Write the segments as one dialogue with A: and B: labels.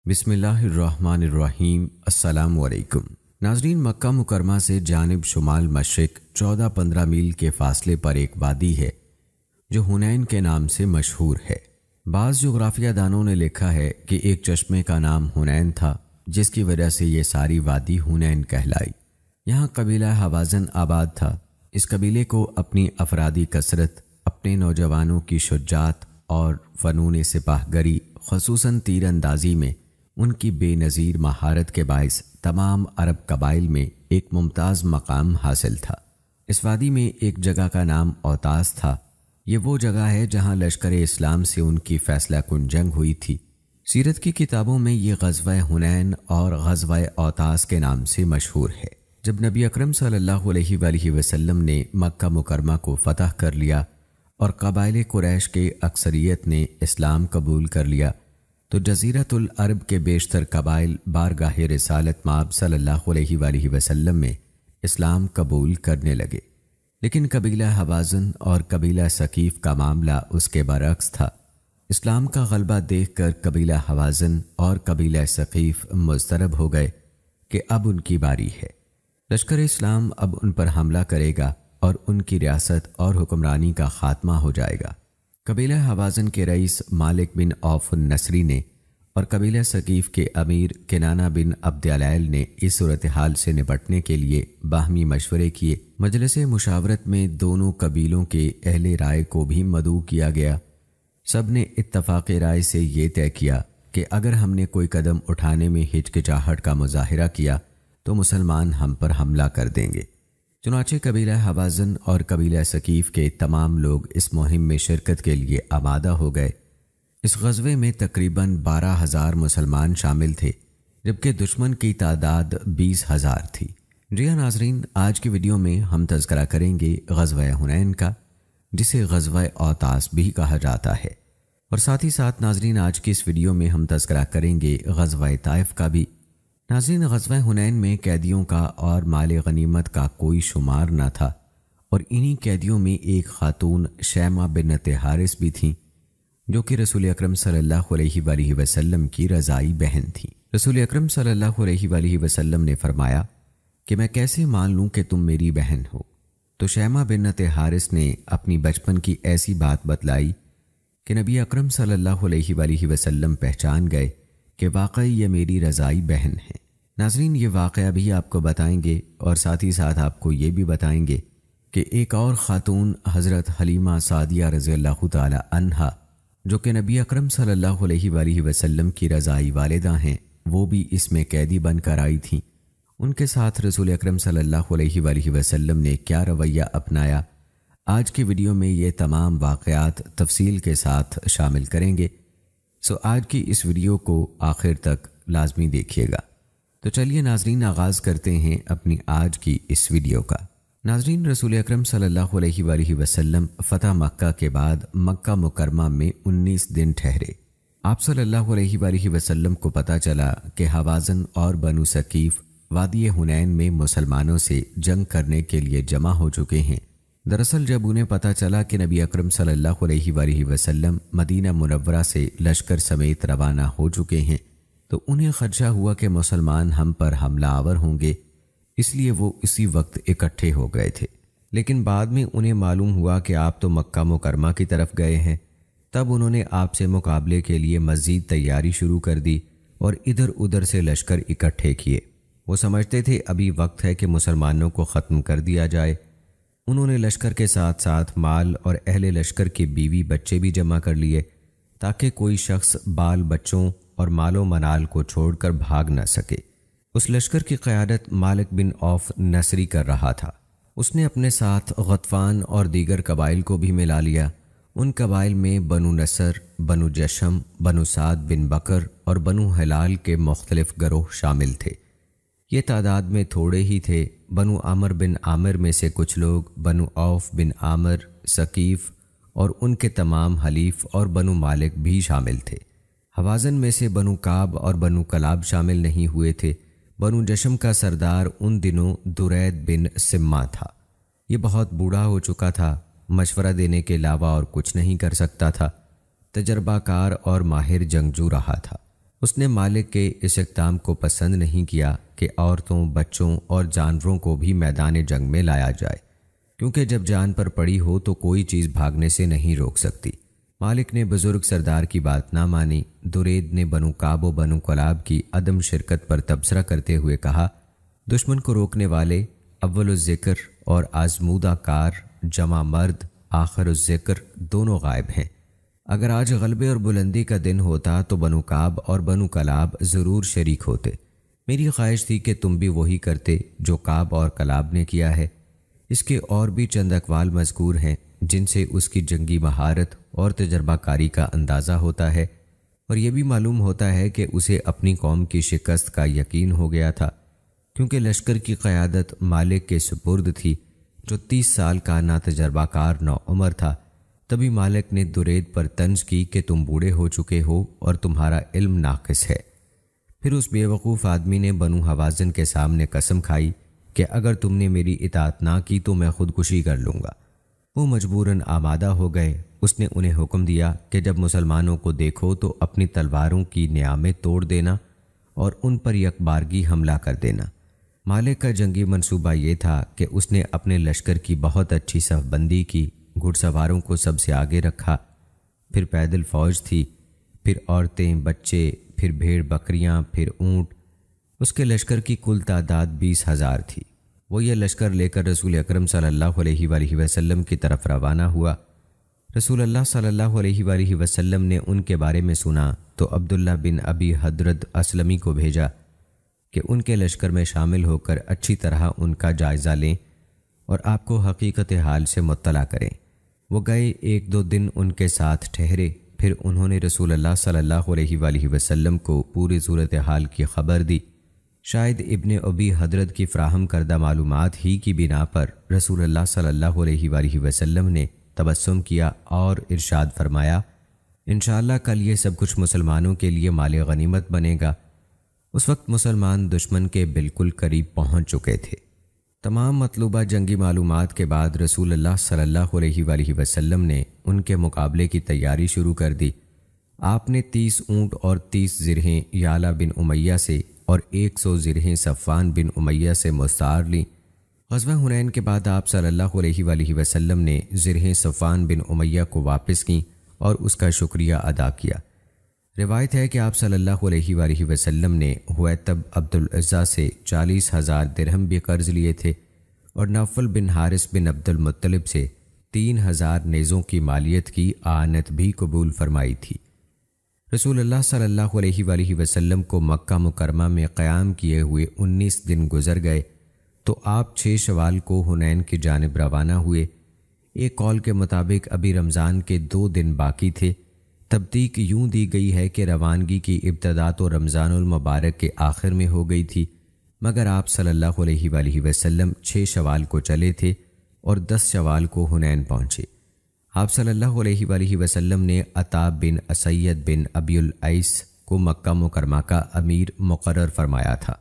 A: بسم اللہ الرحمن الرحیم۔ السلام علیکم ناظرین، مکہ مکرمہ سے جانب شمال مشرق 14-15 میل کے فاصلے پر ایک وادی ہے جو حنین کے نام سے مشہور ہے۔ بعض جغرافیہ دانوں نے لکھا ہے کہ ایک چشمے کا نام حنین تھا جس کی وجہ سے یہ ساری وادی حنین کہلائی۔ یہاں قبیلہ حوازن آباد تھا۔ اس قبیلے کو اپنی افرادی کثرت، اپنے نوجوانوں کی شجاعت اور فنون سپاہ گری خصوصاً تیر اندازی میں ان کی بے نظیر مہارت کے باعث تمام عرب قبائل میں ایک ممتاز مقام حاصل تھا۔ اس وادی میں ایک جگہ کا نام اوتاس تھا۔ یہ وہ جگہ ہے جہاں لشکر اسلام سے ان کی فیصلہ کن جنگ ہوئی تھی۔ سیرت کی کتابوں میں یہ غزوہ حنین اور غزوہ اوتاس کے نام سے مشہور ہے۔ جب نبی اکرم صلی اللہ علیہ وآلہ وسلم نے مکہ مکرمہ کو فتح کر لیا اور قبائل قریش کے اکثریت نے اسلام قبول کر لیا تو جزیرۃ العرب کے بیشتر قبائل بارگاہ رسالت مآب صلی اللہ علیہ وآلہ وسلم میں اسلام قبول کرنے لگے، لیکن قبیلہ حوازن اور قبیلہ ثقیف کا معاملہ اس کے برعکس تھا۔ اسلام کا غلبہ دیکھ کر قبیلہ حوازن اور قبیلہ ثقیف مضطرب ہو گئے کہ اب ان کی باری ہے۔ لشکر اسلام اب ان پر حملہ کرے گا اور ان کی ریاست اور حکمرانی کا خاتمہ ہو جائے گا۔ قبیلہ حوازن کے رئیس مالک بن عوف النصری نے اور قبیلہ ثقیف کے امیر کنانہ بن عبد العال نے اس صورتحال سے نپٹنے کے لیے باہمی مشورے کیے۔ مجلس مشاورت میں دونوں قبیلوں کے اہل رائے کو بھی مدعو کیا گیا۔ سب نے اتفاق رائے سے یہ طے کیا کہ اگر ہم نے کوئی قدم اٹھانے میں ہچکچاہٹ کا مظاہرہ کیا تو مسلمان ہم پر حملہ کر دیں گے۔ چنانچہ قبیلہ حوازن اور قبیلہ ثقیف کے تمام لوگ اس مہم میں شرکت کے لیے آمادہ ہو گئے۔ اس غزوے میں تقریباً 12,000 مسلمان شامل تھے جبکہ دشمن کی تعداد 20,000 تھی۔ جی ہاں ناظرین، آج کی ویڈیو میں ہم تذکرہ کریں گے غزوہ حنین کا، جسے غزوہ اوتاس بھی کہا جاتا ہے، اور ساتھ ہی ساتھ ناظرین آج کی اس ویڈیو میں ہم تذکرہ کریں گے غزوہ طائف کا بھی۔ ناظرین، غزوہ حنین میں قیدیوں کا اور مال غنیمت کا کوئی شمار نہ تھا، اور انہی قیدیوں میں ایک خاتون شیمہ بنت حارث بھی تھیں جو کہ رسول اکرم صلی اللہ علیہ وآلہ وسلم کی رضائی بہن تھیں۔ رسول اکرم صلی اللہ علیہ وآلہ وسلم نے فرمایا کہ میں کیسے مان لوں کہ تم میری بہن ہو؟ تو شیمہ بنت حارث نے اپنی بچپن کی ایسی بات بتلائی کہ نبی اکرم صلی اللہ علیہ وآلہ وسلم پہچان گئے کہ واقعی یہ میری رضائی بہن ہے۔ ناظرین، یہ واقعہ بھی آپ کو بتائیں گے اور ساتھ ہی ساتھ آپ کو یہ بھی بتائیں گے کہ ایک اور خاتون حضرت حلیمہ سعدیہ رضی اللہ تعالی عنہا جو کہ نبی اکرم صلی اللہ علیہ وآلہ وسلم کی رضائی والدہ ہیں، وہ بھی اس میں قیدی بن کر آئی تھیں۔ ان کے ساتھ رسول اکرم صلی اللہ علیہ وآلہ وسلم نے کیا رویہ اپنایا، آج کی ویڈیو میں یہ تمام واقعات تفصیل کے ساتھ شامل کریں گے، سو آج کی اس ویڈیو کو آخر تک لازمی دیکھیے گا۔ تو چلیے ناظرین، آغاز کرتے ہیں اپنی آج کی اس ویڈیو کا۔ ناظرین، رسول اکرم صلی اللہ علیہ وآلہ وسلم فتح مکہ کے بعد مکہ مکرمہ میں 19 دن ٹھہرے۔ آپ صلی اللہ علیہ وآلہ وسلم کو پتہ چلا کہ حوازن اور بنو ثقیف وادی حنین میں مسلمانوں سے جنگ کرنے کے لیے جمع ہو چکے ہیں۔ دراصل جب انہیں پتہ چلا کہ نبی اکرم صلی اللہ علیہ وآلہ وسلم مدینہ منورہ سے لشکر سمیت روانہ ہو چکے ہیں تو انہیں خدشہ ہوا کہ مسلمان ہم پر حملہ آور ہوں گے، اس لیے وہ اسی وقت اکٹھے ہو گئے تھے۔ لیکن بعد میں انہیں معلوم ہوا کہ آپ تو مکہ مکرمہ کی طرف گئے ہیں، تب انہوں نے آپ سے مقابلے کے لیے مزید تیاری شروع کر دی اور ادھر ادھر سے لشکر اکٹھے کیے۔ وہ سمجھتے تھے ابھی وقت ہے کہ مسلمانوں کو ختم کر دیا جائے۔ انہوں نے لشکر کے ساتھ ساتھ مال اور اہل لشکر کے بیوی بچے بھی جمع کر لیے تاکہ کوئی شخص بال بچوں اور مال و منال کو چھوڑ کر بھاگ نہ سکے۔ اس لشکر کی قیادت مالک بن عوف نصری کر رہا تھا۔ اس نے اپنے ساتھ غطفان اور دیگر قبائل کو بھی ملا لیا۔ ان قبائل میں بنو نصر، بنو جشم، بنو سعد بن بکر اور بنو ہلال کے مختلف گروہ شامل تھے۔ یہ تعداد میں تھوڑے ہی تھے۔ بنو عامر بن عامر میں سے کچھ لوگ، بنو عوف بن عامر، ثقیف اور ان کے تمام حلیف اور بنو مالک بھی شامل تھے۔ حوازن میں سے بنو کعب اور بنو کلاب شامل نہیں ہوئے تھے۔ بنو جشم کا سردار ان دنوں درید بن سمہ تھا۔ یہ بہت بوڑھا ہو چکا تھا، مشورہ دینے کے علاوہ اور کچھ نہیں کر سکتا تھا، تجربہ کار اور ماہر جنگجو رہا تھا۔ اس نے مالک کے اس اقدام کو پسند نہیں کیا کہ عورتوں، بچوں اور جانوروں کو بھی میدان جنگ میں لایا جائے، کیونکہ جب جان پر پڑی ہو تو کوئی چیز بھاگنے سے نہیں روک سکتی۔ مالک نے بزرگ سردار کی بات نہ مانی۔ درید نے بنو کعب و بنو کلاب کی عدم شرکت پر تبصرہ کرتے ہوئے کہا، دشمن کو روکنے والے اول الذکر اور آزمودہ کار جمع مرد آخر الذکر دونوں غائب ہیں۔ اگر آج غلبے اور بلندی کا دن ہوتا تو بنو کعب اور بنو کلاب ضرور شریک ہوتے۔ میری خواہش تھی کہ تم بھی وہی کرتے جو کعب اور کلاب نے کیا ہے۔ اس کے اور بھی چند اقوال مذکور ہیں جن سے اس کی جنگی مہارت اور تجربہ کاری کا اندازہ ہوتا ہے، اور یہ بھی معلوم ہوتا ہے کہ اسے اپنی قوم کی شکست کا یقین ہو گیا تھا، کیونکہ لشکر کی قیادت مالک کے سپرد تھی جو 30 سال کا ناتجربہ کار نوعمر تھا۔ تبھی مالک نے درید پر طنز کی کہ تم بوڑھے ہو چکے ہو اور تمہارا علم ناقص ہے۔ پھر اس بے وقوف آدمی نے بنو حوازن کے سامنے قسم کھائی کہ اگر تم نے میری اطاعت نہ کی تو میں خودکشی کر لوں گا۔ وہ مجبوراً آمادہ ہو گئے۔ اس نے انہیں حکم دیا کہ جب مسلمانوں کو دیکھو تو اپنی تلواروں کی نیامیں توڑ دینا اور ان پر یکبارگی حملہ کر دینا۔ مالک کا جنگی منصوبہ یہ تھا کہ اس نے اپنے لشکر کی بہت اچھی صف بندی کی، گھڑ سواروں کو سب سے آگے رکھا، پھر پیدل فوج تھی، پھر عورتیں، بچے، پھر بھیڑ بکریاں، پھر اونٹ۔ اس کے لشکر کی کل تعداد 20,000 تھی۔ وہ یہ لشکر لے کر رسول اکرم صلی اللہ علیہ وآلہ وسلم کی طرف روانہ ہوا۔ رسول اللہ صلی اللہ علیہ وآلہ وسلم نے ان کے بارے میں سنا تو عبداللہ بن ابی حضرت اسلمی کو بھیجا کہ ان کے لشکر میں شامل ہو کر اچھی طرح ان کا جائزہ لیں اور آپ کو حقیقت حال سے مطلع کریں۔ وہ گئے، 1-2 دن ان کے ساتھ ٹھہرے، پھر انہوں نے رسول اللہ صلی اللہ علیہ وآلہ وسلم کو پوری صورتحال کی خبر دی۔ شاید ابن ابی حضرت کی فراہم کردہ معلومات ہی کی بنا پر رسول اللہ صلی اللہ علیہ وآلہ وسلم نے تبسم کیا اور ارشاد فرمایا، انشاءاللہ کل یہ سب کچھ مسلمانوں کے لیے مال غنیمت بنے گا۔ اس وقت مسلمان دشمن کے بالکل قریب پہنچ چکے تھے۔ تمام مطلوبہ جنگی معلومات کے بعد رسول اللہ صلی اللہ علیہ وآلہ وسلم نے ان کے مقابلے کی تیاری شروع کر دی۔ آپ نے 30 اونٹ اور 30 زرہیں یعلا بن امیہ سے اور 100 زرہیں صفوان بن امیہ سے مستعار لیں۔ غزوہ حنین کے بعد آپ صلی اللہ علیہ وآلہ وسلم نے زرہیں صفوان بن امیہ کو واپس کیں اور اس کا شکریہ ادا کیا۔ روایت ہے کہ آپ صلی اللہ علیہ وآلہ وسلم نے حویتب عبد العزیٰ سے 40,000 درہم بھی قرض لیے تھے اور نوفل بن حارث بن عبد المطلب سے 3,000 نیزوں کی مالیت کی اعانت بھی قبول فرمائی تھی۔ رسول اللہ صلی اللہ علیہ وآلہ وسلم کو مکہ مکرمہ میں قیام کیے ہوئے 19 دن گزر گئے تو آپ 6 شوال کو حنین کی جانب روانہ ہوئے۔ ایک قول کے مطابق ابھی رمضان کے 2 دن باقی تھے۔ تبتیق یوں دی گئی ہے کہ روانگی کی ابتدا تو رمضان المبارک کے آخر میں ہو گئی تھی، مگر آپ صلی اللہ علیہ وآلہ وسلم 6 شوال کو چلے تھے اور 10 شوال کو حنین پہنچے۔ آپ صلی اللہ علیہ وآلہ وسلم نے عطا بن اسید بن ابی العیس کو مکہ مکرمہ کا امیر مقرر فرمایا تھا۔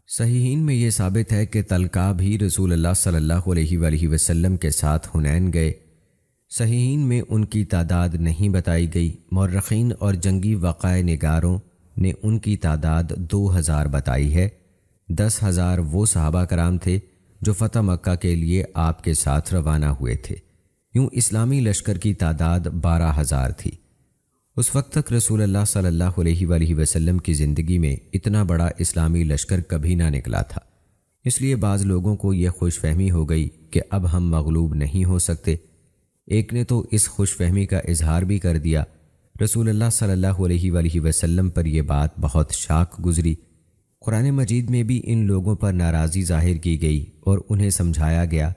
A: صحیحین میں یہ ثابت ہے کہ طلقہ بھی رسول اللہ صلی اللہ علیہ وآلہ وسلم کے ساتھ حنین گئے۔ صحیحین میں ان کی تعداد نہیں بتائی گئی۔ مورخین اور جنگی وقائع نگاروں نے ان کی تعداد 2,000 بتائی ہے۔ 10,000 وہ صحابہ کرام تھے جو فتح مکہ کے لیے آپ کے ساتھ روانہ ہوئے تھے۔ یوں اسلامی لشکر کی تعداد 12,000 تھی۔ اس وقت تک رسول اللہ صلی اللہ علیہ وآلہ وسلم کی زندگی میں اتنا بڑا اسلامی لشکر کبھی نہ نکلا تھا۔ اس لیے بعض لوگوں کو یہ خوش فہمی ہو گئی کہ اب ہم مغلوب نہیں ہو سکتے۔ ایک نے تو اس خوش فہمی کا اظہار بھی کر دیا۔ رسول اللہ صلی اللہ علیہ وآلہ وسلم پر یہ بات بہت شاق گزری۔ قرآن مجید میں بھی ان لوگوں پر ناراضی ظاہر کی گئی اور انہیں سمجھایا گیا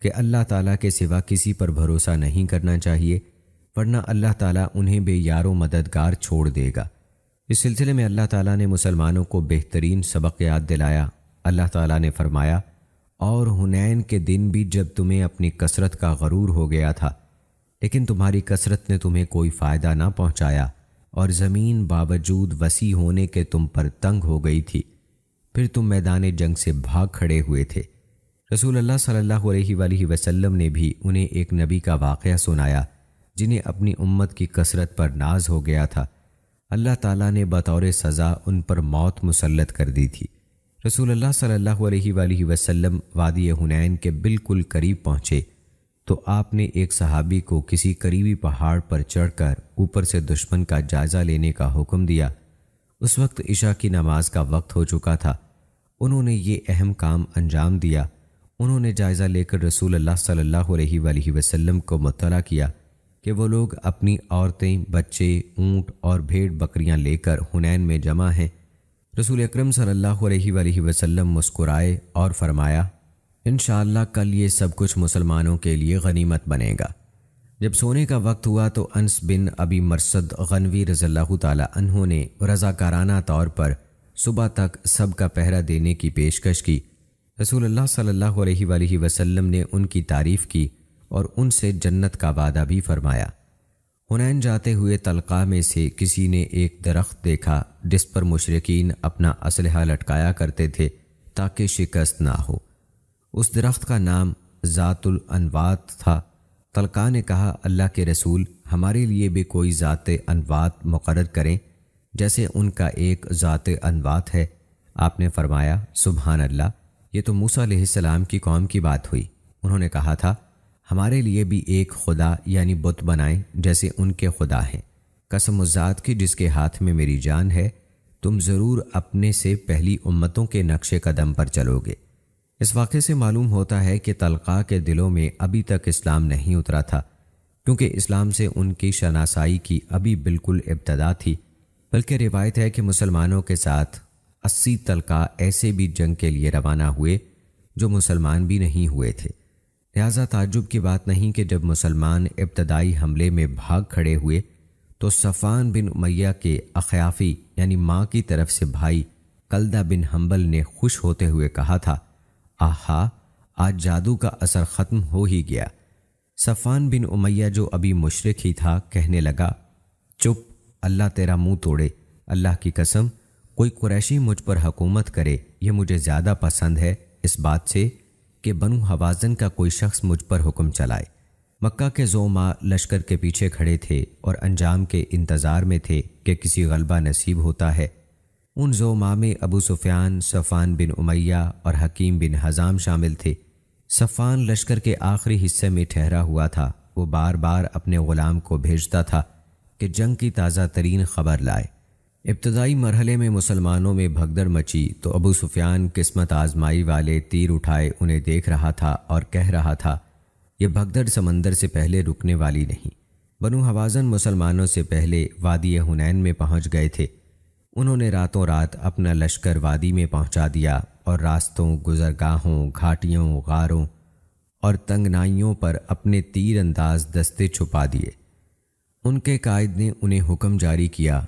A: کہ اللہ تعالیٰ کے سوا کسی پر بھروسہ نہیں کرنا چاہیے، ورنہ اللہ تعالیٰ انہیں بے یار و مددگار چھوڑ دے گا۔ اس سلسلے میں اللہ تعالیٰ نے مسلمانوں کو بہترین سبق یاد دلایا۔ اللہ تعالیٰ نے فرمایا، اور حنین کے دن بھی جب تمہیں اپنی کثرت کا غرور ہو گیا تھا، لیکن تمہاری کثرت نے تمہیں کوئی فائدہ نہ پہنچایا اور زمین باوجود وسیع ہونے کے تم پر تنگ ہو گئی تھی، پھر تم میدان جنگ سے بھاگ کھڑے ہوئے تھے۔ رسول اللہ صلی اللہ علیہ وآلہ وسلم نے بھی انہیں ایک نبی کا واقعہ سنایا جنہیں اپنی امت کی کثرت پر ناز ہو گیا تھا۔ اللہ تعالیٰ نے بطور سزا ان پر موت مسلط کر دی تھی۔ رسول اللہ صلی اللہ علیہ وآلہ وسلم وادی حنین کے بالکل قریب پہنچے تو آپ نے ایک صحابی کو کسی قریبی پہاڑ پر چڑھ کر اوپر سے دشمن کا جائزہ لینے کا حکم دیا۔ اس وقت عشاء کی نماز کا وقت ہو چکا تھا۔ انہوں نے یہ اہم کام انجام دیا۔ انہوں نے جائزہ لے کر رسول اللہ صلی اللہ علیہ وآلہ وسلم کو مطلع کیا کہ وہ لوگ اپنی عورتیں، بچے، اونٹ اور بھیڑ بکریاں لے کر حنین میں جمع ہیں۔ رسول اکرم صلی اللہ علیہ وآلہ وسلم مسکرائے اور فرمایا، انشاءاللہ کل یہ سب کچھ مسلمانوں کے لیے غنیمت بنے گا۔ جب سونے کا وقت ہوا تو انس بن ابی مرصد غنوی رضی اللہ تعالی عنہ نے رضاکارانہ طور پر صبح تک سب کا پہرا دینے کی پیشکش کی۔ رسول اللہ صلی اللہ علیہ وآلہ وسلم نے ان کی تعریف کی اور ان سے جنت کا وعدہ بھی فرمایا۔ حنین جاتے ہوئے طلقہ میں سے کسی نے ایک درخت دیکھا جس پر مشرکین اپنا اسلحہ لٹکایا کرتے تھے تاکہ شکست نہ ہو۔ اس درخت کا نام ذات الانوات تھا۔ طلقہ نے کہا، اللہ کے رسول، ہمارے لیے بھی کوئی ذات انوات مقرر کریں جیسے ان کا ایک ذات انوات ہے۔ آپ نے فرمایا، سبحان اللہ، یہ تو موسیٰ علیہ السلام کی قوم کی بات ہوئی۔ انہوں نے کہا تھا، ہمارے لیے بھی ایک خدا یعنی بت بنائیں جیسے ان کے خدا ہیں۔ قسم اس ذات کی جس کے ہاتھ میں میری جان ہے، تم ضرور اپنے سے پہلی امتوں کے نقش قدم پر چلو گے۔ اس واقعے سے معلوم ہوتا ہے کہ طلقہ کے دلوں میں ابھی تک اسلام نہیں اترا تھا، کیونکہ اسلام سے ان کی شناسائی کی ابھی بالکل ابتدا تھی، بلکہ روایت ہے کہ مسلمانوں کے ساتھ 80 طلقہ ایسے بھی جنگ کے لیے روانہ ہوئے جو مسلمان بھی نہیں ہوئے تھے۔ لہذا تعجب کی بات نہیں کہ جب مسلمان ابتدائی حملے میں بھاگ کھڑے ہوئے تو صفوان بن امیہ کے اخیافی یعنی ماں کی طرف سے بھائی کلدہ بن حنبل نے خوش ہوتے ہوئے کہا تھا، آہا، آج جادو کا اثر ختم ہو ہی گیا۔ صفوان بن امیہ جو ابھی مشرک ہی تھا کہنے لگا، چپ، اللہ تیرا منہ توڑے، اللہ کی قسم کوئی قریشی مجھ پر حکومت کرے یہ مجھے زیادہ پسند ہے اس بات سے کہ بنو حوازن کا کوئی شخص مجھ پر حکم چلائے۔ مکہ کے زعماء لشکر کے پیچھے کھڑے تھے اور انجام کے انتظار میں تھے کہ کسی غلبہ نصیب ہوتا ہے۔ ان زعماء میں ابو سفیان، صفوان بن امیہ اور حکیم بن حزام شامل تھے۔ صفوان لشکر کے آخری حصے میں ٹھہرا ہوا تھا۔ وہ بار بار اپنے غلام کو بھیجتا تھا کہ جنگ کی تازہ ترین خبر لائے۔ ابتدائی مرحلے میں مسلمانوں میں بھگدڑ مچی تو ابو سفیان قسمت آزمائی والے تیر اٹھائے انہیں دیکھ رہا تھا اور کہہ رہا تھا، یہ بھگدڑ سمندر سے پہلے رکنے والی نہیں۔ بنو حوازن مسلمانوں سے پہلے وادی حنین میں پہنچ گئے تھے۔ انہوں نے راتوں رات اپنا لشکر وادی میں پہنچا دیا اور راستوں، گزرگاہوں، گھاٹیوں، غاروں اور تنگنائیوں پر اپنے تیر انداز دستے چھپا دیے۔ ان کے قائد نے انہیں حکم جاری کیا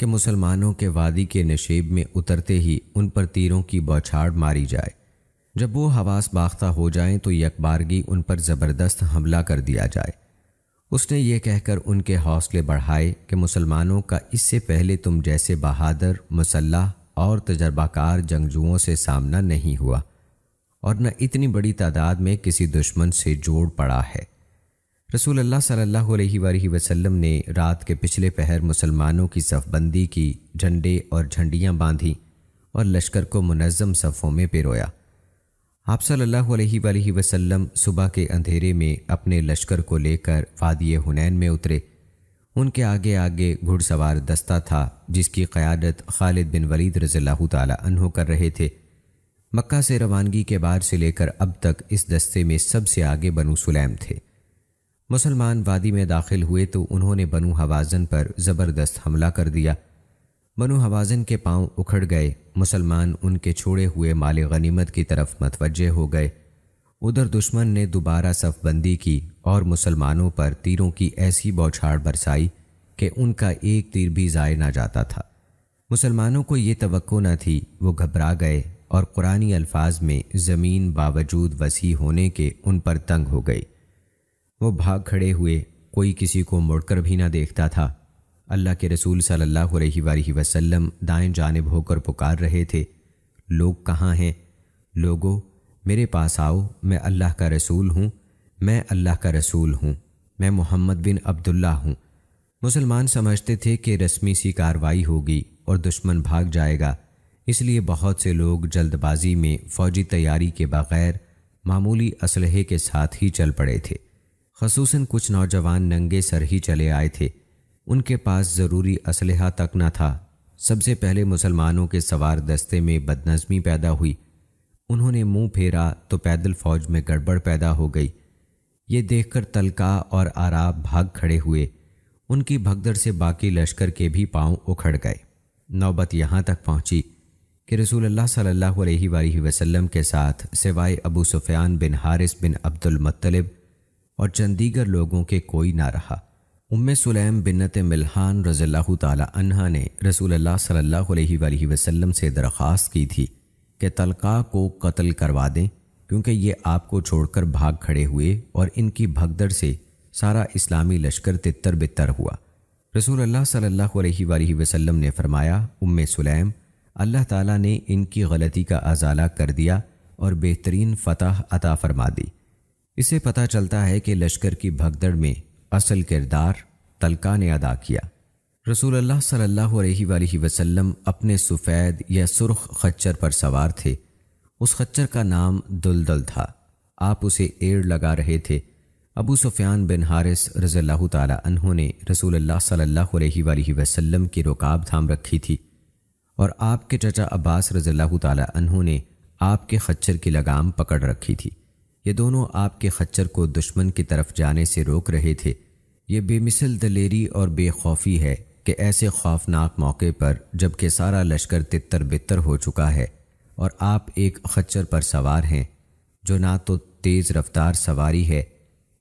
A: کہ مسلمانوں کے وادی کے نشیب میں اترتے ہی ان پر تیروں کی بوچھاڑ ماری جائے۔ جب وہ حواس باختہ ہو جائیں تو یکبارگی ان پر زبردست حملہ کر دیا جائے۔ اس نے یہ کہہ کر ان کے حوصلے بڑھائے کہ مسلمانوں کا اس سے پہلے تم جیسے بہادر، مسلح اور تجربہ کار جنگجوؤں سے سامنا نہیں ہوا اور نہ اتنی بڑی تعداد میں کسی دشمن سے جوڑ پڑا ہے۔ رسول اللہ صلی اللہ علیہ وآلہ وسلم نے رات کے پچھلے پہر مسلمانوں کی صف بندی کی، جھنڈے اور جھنڈیاں باندھی اور لشکر کو منظم صفوں میں پیرویا۔ آپ صلی اللہ علیہ وآلہ وسلم صبح کے اندھیرے میں اپنے لشکر کو لے کر وادی حنین میں اترے۔ ان کے آگے آگے گھڑ سوار دستہ تھا جس کی قیادت خالد بن ولید رضی اللہ تعالی عنہ کر رہے تھے۔ مکہ سے روانگی کے بعد سے لے کر اب تک اس دستے میں سب سے آگے بنو سلیم تھے۔ مسلمان وادی میں داخل ہوئے تو انہوں نے بنو حوازن پر زبردست حملہ کر دیا۔ بنو حوازن کے پاؤں اکھڑ گئے۔ مسلمان ان کے چھوڑے ہوئے مال غنیمت کی طرف متوجہ ہو گئے۔ ادھر دشمن نے دوبارہ صف بندی کی اور مسلمانوں پر تیروں کی ایسی بوچھاڑ برسائی کہ ان کا ایک تیر بھی ضائع نہ جاتا تھا۔ مسلمانوں کو یہ توقع نہ تھی، وہ گھبرا گئے اور قرآنی الفاظ میں زمین باوجود وسیع ہونے کے ان پر تنگ ہو گئی۔ وہ بھاگ کھڑے ہوئے، کوئی کسی کو مڑ کر بھی نہ دیکھتا تھا۔ اللہ کے رسول صلی اللہ علیہ وآلہ وسلم دائیں جانب ہو کر پکار رہے تھے، لوگ کہاں ہیں؟ لوگو میرے پاس آؤ، میں اللہ کا رسول ہوں، میں اللہ کا رسول ہوں، میں محمد بن عبداللہ ہوں۔ مسلمان سمجھتے تھے کہ رسمی سی کارروائی ہوگی اور دشمن بھاگ جائے گا، اس لیے بہت سے لوگ جلد بازی میں فوجی تیاری کے بغیر معمولی اسلحے کے ساتھ ہی چل پڑے تھے۔ خصوصاً کچھ نوجوان ننگے سر ہی چلے آئے تھے، ان کے پاس ضروری اسلحہ تک نہ تھا۔ سب سے پہلے مسلمانوں کے سوار دستے میں بدنظمی پیدا ہوئی، انہوں نے منہ پھیرا تو پیدل فوج میں گڑبڑ پیدا ہو گئی۔ یہ دیکھ کر تلقاء اور آراب بھاگ کھڑے ہوئے، ان کی بھگدڑ سے باقی لشکر کے بھی پاؤں اکھڑ گئے۔ نوبت یہاں تک پہنچی کہ رسول اللہ صلی اللہ علیہ وآلہ وسلم کے ساتھ سوائے ابو سفیان بن حارث بن عبد المطلب اور چند دیگر لوگوں کے کوئی نہ رہا۔ ام سلیم بنت ملحان رضی اللہ تعالی عنہا نے رسول اللہ صلی اللہ علیہ وآلہ وسلم سے درخواست کی تھی کہ طلقاء کو قتل کروا دیں، کیونکہ یہ آپ کو چھوڑ کر بھاگ کھڑے ہوئے اور ان کی بھگدڑ سے سارا اسلامی لشکر تتر بتر ہوا۔ رسول اللہ صلی اللہ علیہ وآلہ وسلم نے فرمایا، ام سلیم، اللہ تعالیٰ نے ان کی غلطی کا ازالہ کر دیا اور بہترین فتح عطا فرما دی۔ اسے پتہ چلتا ہے کہ لشکر کی بھگدڑ میں اصل کردار طلقاء نے ادا کیا۔ رسول اللہ صلی اللہ علیہ وآلہ وسلم اپنے سفید یا سرخ خچر پر سوار تھے۔ اس خچر کا نام دلدل تھا، آپ اسے ایڑ لگا رہے تھے۔ ابو سفیان بن حارث رضی اللہ تعالی عنہ نے رسول اللہ صلی اللہ علیہ وآلہ وسلم کی رکاب تھام رکھی تھی، اور آپ کے چچا عباس رضی اللہ تعالی عنہ نے آپ کے خچر کی لگام پکڑ رکھی تھی۔ یہ دونوں آپ کے خچر کو دشمن کی طرف جانے سے روک رہے تھے۔ یہ بے مثل دلیری اور بے خوفی ہے کہ ایسے خوفناک موقع پر جب کہ سارا لشکر تتر بتر ہو چکا ہے اور آپ ایک خچر پر سوار ہیں جو نہ تو تیز رفتار سواری ہے،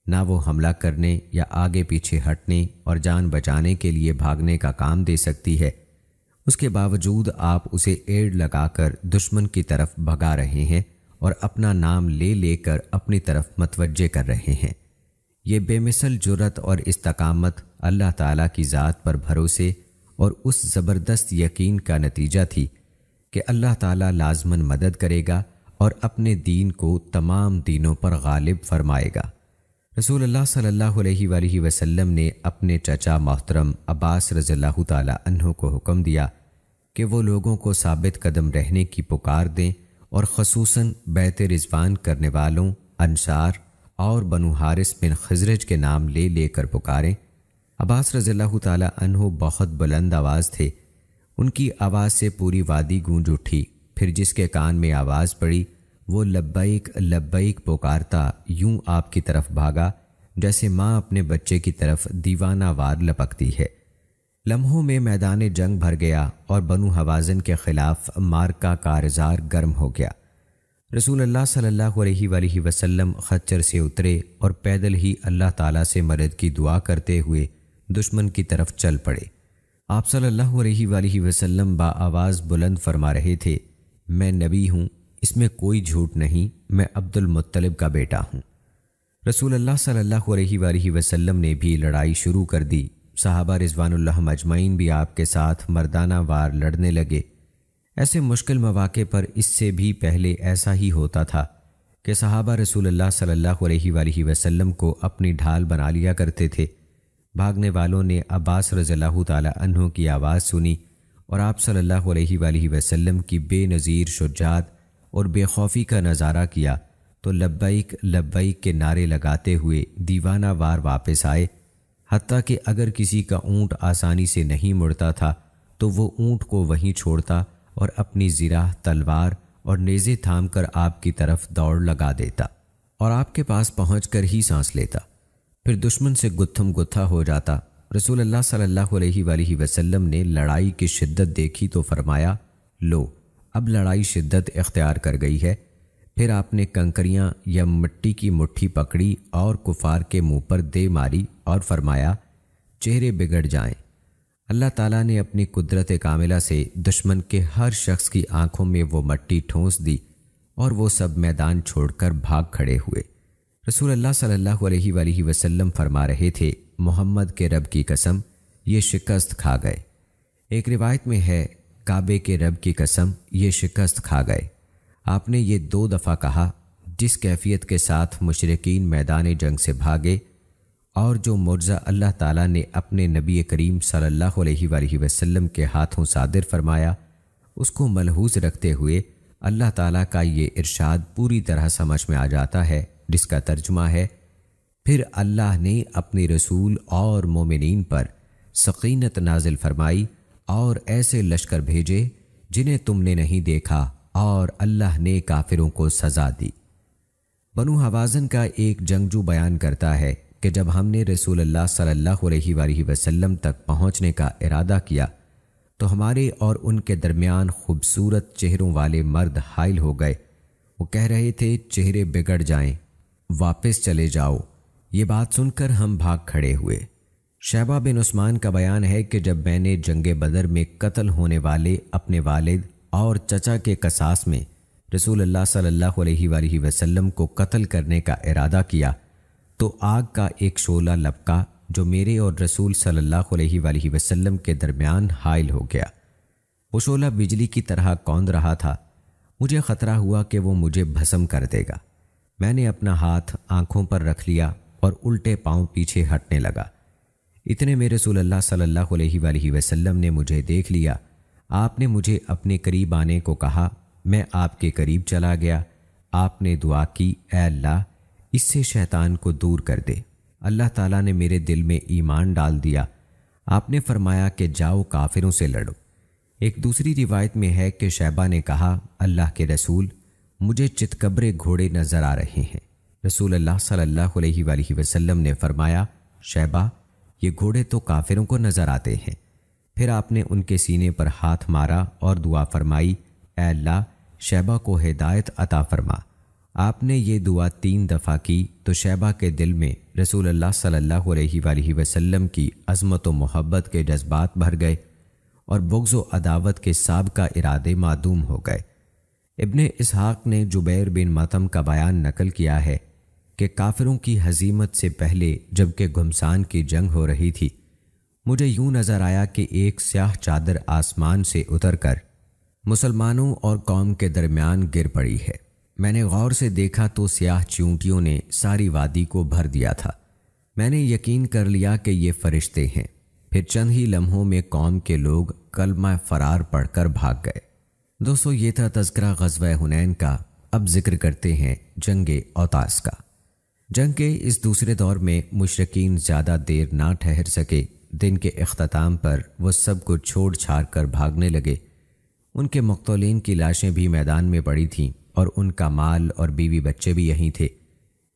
A: نہ وہ حملہ کرنے یا آگے پیچھے ہٹنے اور جان بچانے کے لیے بھاگنے کا کام دے سکتی ہے، اس کے باوجود آپ اسے ایڑ لگا کر دشمن کی طرف بھگا رہے ہیں اور اپنا نام لے لے کر اپنی طرف متوجہ کر رہے ہیں۔ یہ بے مثل جرأت اور استقامت اللہ تعالیٰ کی ذات پر بھروسے اور اس زبردست یقین کا نتیجہ تھی کہ اللہ تعالیٰ لازماً مدد کرے گا اور اپنے دین کو تمام دینوں پر غالب فرمائے گا۔ رسول اللہ صلی اللہ علیہ وآلہ وسلم نے اپنے چچا محترم عباس رضی اللہ تعالی عنہ کو حکم دیا کہ وہ لوگوں کو ثابت قدم رہنے کی پکار دیں اور خصوصاً بیعت رضوان کرنے والوں، انصار اور بنو حارث بن خزرج کے نام لے لے کر پکاریں۔ عباس رضی اللہ تعالی عنہ بہت بلند آواز تھے، ان کی آواز سے پوری وادی گونج اٹھی۔ پھر جس کے کان میں آواز پڑی وہ لبیک لبیک پکارتا یوں آپ کی طرف بھاگا جیسے ماں اپنے بچے کی طرف دیوانہ وار لپکتی ہے۔ لمحوں میں میدان جنگ بھر گیا اور بنو حوازن کے خلاف مارکا کارزار گرم ہو گیا۔ رسول اللہ صلی اللہ علیہ وآلہ وسلم خچر سے اترے اور پیدل ہی اللہ تعالیٰ سے مدد کی دعا کرتے ہوئے دشمن کی طرف چل پڑے۔ آپ صلی اللہ علیہ وآلہ وسلم با آواز بلند فرما رہے تھے، میں نبی ہوں، اس میں کوئی جھوٹ نہیں، میں عبد المطلب کا بیٹا ہوں۔ رسول اللہ صلی اللہ علیہ وآلہ وسلم نے بھی لڑائی شروع کر دی۔ صحابہ رضوان اللہ اجمعین بھی آپ کے ساتھ مردانہ وار لڑنے لگے۔ ایسے مشکل مواقع پر اس سے بھی پہلے ایسا ہی ہوتا تھا کہ صحابہ رسول اللہ صلی اللہ علیہ وآلہ وسلم کو اپنی ڈھال بنا لیا کرتے تھے۔ بھاگنے والوں نے عباس رضی اللہ تعالی عنہ کی آواز سنی اور آپ صلی اللہ علیہ وآلہ وسلم کی بے نظیر شجاعت اور بے خوفی کا نظارہ کیا تو لبیک لبیک کے نعرے لگاتے ہوئے دیوانہ وار واپس آئے، حتیٰ کہ اگر کسی کا اونٹ آسانی سے نہیں مڑتا تھا تو وہ اونٹ کو وہیں چھوڑتا اور اپنی زرہ، تلوار اور نیزے تھام کر آپ کی طرف دوڑ لگا دیتا اور آپ کے پاس پہنچ کر ہی سانس لیتا، پھر دشمن سے گتھم گتھا ہو جاتا۔ رسول اللہ صلی اللہ علیہ وآلہ وسلم نے لڑائی کی شدت دیکھی تو فرمایا، لو اب لڑائی شدت اختیار کر گئی ہے۔ پھر آپ نے کنکریاں یا مٹی کی مٹھی پکڑی اور کفار کے منہ پر دے ماری اور فرمایا، چہرے بگڑ جائیں۔ اللہ تعالیٰ نے اپنی قدرت کاملہ سے دشمن کے ہر شخص کی آنکھوں میں وہ مٹی ٹھونس دی اور وہ سب میدان چھوڑ کر بھاگ کھڑے ہوئے۔ رسول اللہ صلی اللہ علیہ وآلہ وسلم فرما رہے تھے، محمد کے رب کی قسم یہ شکست کھا گئے۔ ایک روایت میں ہے، کعبے کے رب کی قسم یہ شکست کھا گئے۔ آپ نے یہ 2 دفعہ کہا۔ جس کیفیت کے ساتھ مشرکین میدان جنگ سے بھاگے اور جو معجزہ اللہ تعالیٰ نے اپنے نبی کریم صلی اللہ علیہ وآلہ وسلم کے ہاتھوں صادر فرمایا، اس کو ملحوظ رکھتے ہوئے اللہ تعالیٰ کا یہ ارشاد پوری طرح سمجھ میں آ جاتا ہے، جس کا ترجمہ ہے، پھر اللہ نے اپنے رسول اور مومنین پر سکینت نازل فرمائی اور ایسے لشکر بھیجے جنہیں تم نے نہیں دیکھا، اور اللہ نے کافروں کو سزا دی۔ بنو حوازن کا ایک جنگجو بیان کرتا ہے کہ جب ہم نے رسول اللہ صلی اللہ علیہ وآلہ وسلم تک پہنچنے کا ارادہ کیا تو ہمارے اور ان کے درمیان خوبصورت چہروں والے مرد حائل ہو گئے۔ وہ کہہ رہے تھے، چہرے بگڑ جائیں، واپس چلے جاؤ۔ یہ بات سن کر ہم بھاگ کھڑے ہوئے۔ شیبہ بن عثمان کا بیان ہے کہ جب میں نے جنگ بدر میں قتل ہونے والے اپنے والد اور چچا کے قصاص میں رسول اللہ صلی اللہ علیہ وآلہ وسلم کو قتل کرنے کا ارادہ کیا تو آگ کا ایک شعلہ لپکا جو میرے اور رسول صلی اللہ علیہ وآلہ وسلم کے درمیان حائل ہو گیا۔ وہ شعلہ بجلی کی طرح کوند رہا تھا۔ مجھے خطرہ ہوا کہ وہ مجھے بھسم کر دے گا۔ میں نے اپنا ہاتھ آنکھوں پر رکھ لیا اور الٹے پاؤں پیچھے ہٹنے لگا۔ اتنے میں رسول اللہ صلی اللہ علیہ وآلہ وسلم نے مجھے دیکھ لیا۔ آپ نے مجھے اپنے قریب آنے کو کہا۔ میں آپ کے قریب چلا گیا۔ آپ نے دعا کی، اے اللہ، اس سے شیطان کو دور کر دے۔ اللہ تعالیٰ نے میرے دل میں ایمان ڈال دیا۔ آپ نے فرمایا کہ جاؤ کافروں سے لڑو۔ ایک دوسری روایت میں ہے کہ شیبہ نے کہا، اللہ کے رسول، مجھے چتکبرے گھوڑے نظر آ رہے ہیں۔ رسول اللہ صلی اللہ علیہ وآلہ وسلم نے فرمایا، شیبہ، یہ گھوڑے تو کافروں کو نظر آتے ہیں۔ پھر آپ نے ان کے سینے پر ہاتھ مارا اور دعا فرمائی، اے اللہ، شیبہ کو ہدایت عطا فرما۔ آپ نے یہ دعا 3 دفعہ کی تو شیبہ کے دل میں رسول اللہ صلی اللہ علیہ وآلہ وسلم کی عظمت و محبت کے جذبات بھر گئے اور بغض و عداوت کے سابقہ ارادے معدوم ہو گئے۔ ابن اسحاق نے جبیر بن مطعم کا بیان نقل کیا ہے کہ کافروں کی ہزیمت سے پہلے جب کہ گھمسان کی جنگ ہو رہی تھی، مجھے یوں نظر آیا کہ ایک سیاہ چادر آسمان سے اتر کر مسلمانوں اور قوم کے درمیان گر پڑی ہے۔ میں نے غور سے دیکھا تو سیاہ چیونٹیوں نے ساری وادی کو بھر دیا تھا۔ میں نے یقین کر لیا کہ یہ فرشتے ہیں۔ پھر چند ہی لمحوں میں قوم کے لوگ کلمہ فرار پڑھ کر بھاگ گئے۔ دوستو، یہ تھا تذکرہ غزوہ حنین کا۔ اب ذکر کرتے ہیں جنگ اوطاس کا۔ جنگ کے اس دوسرے دور میں مشرکین زیادہ دیر نہ ٹھہر سکے۔ دن کے اختتام پر وہ سب کو چھوڑ چھاڑ کر بھاگنے لگے۔ ان کے مقتولین کی لاشیں بھی میدان میں پڑی تھیں اور ان کا مال اور بیوی بچے بھی یہیں تھے۔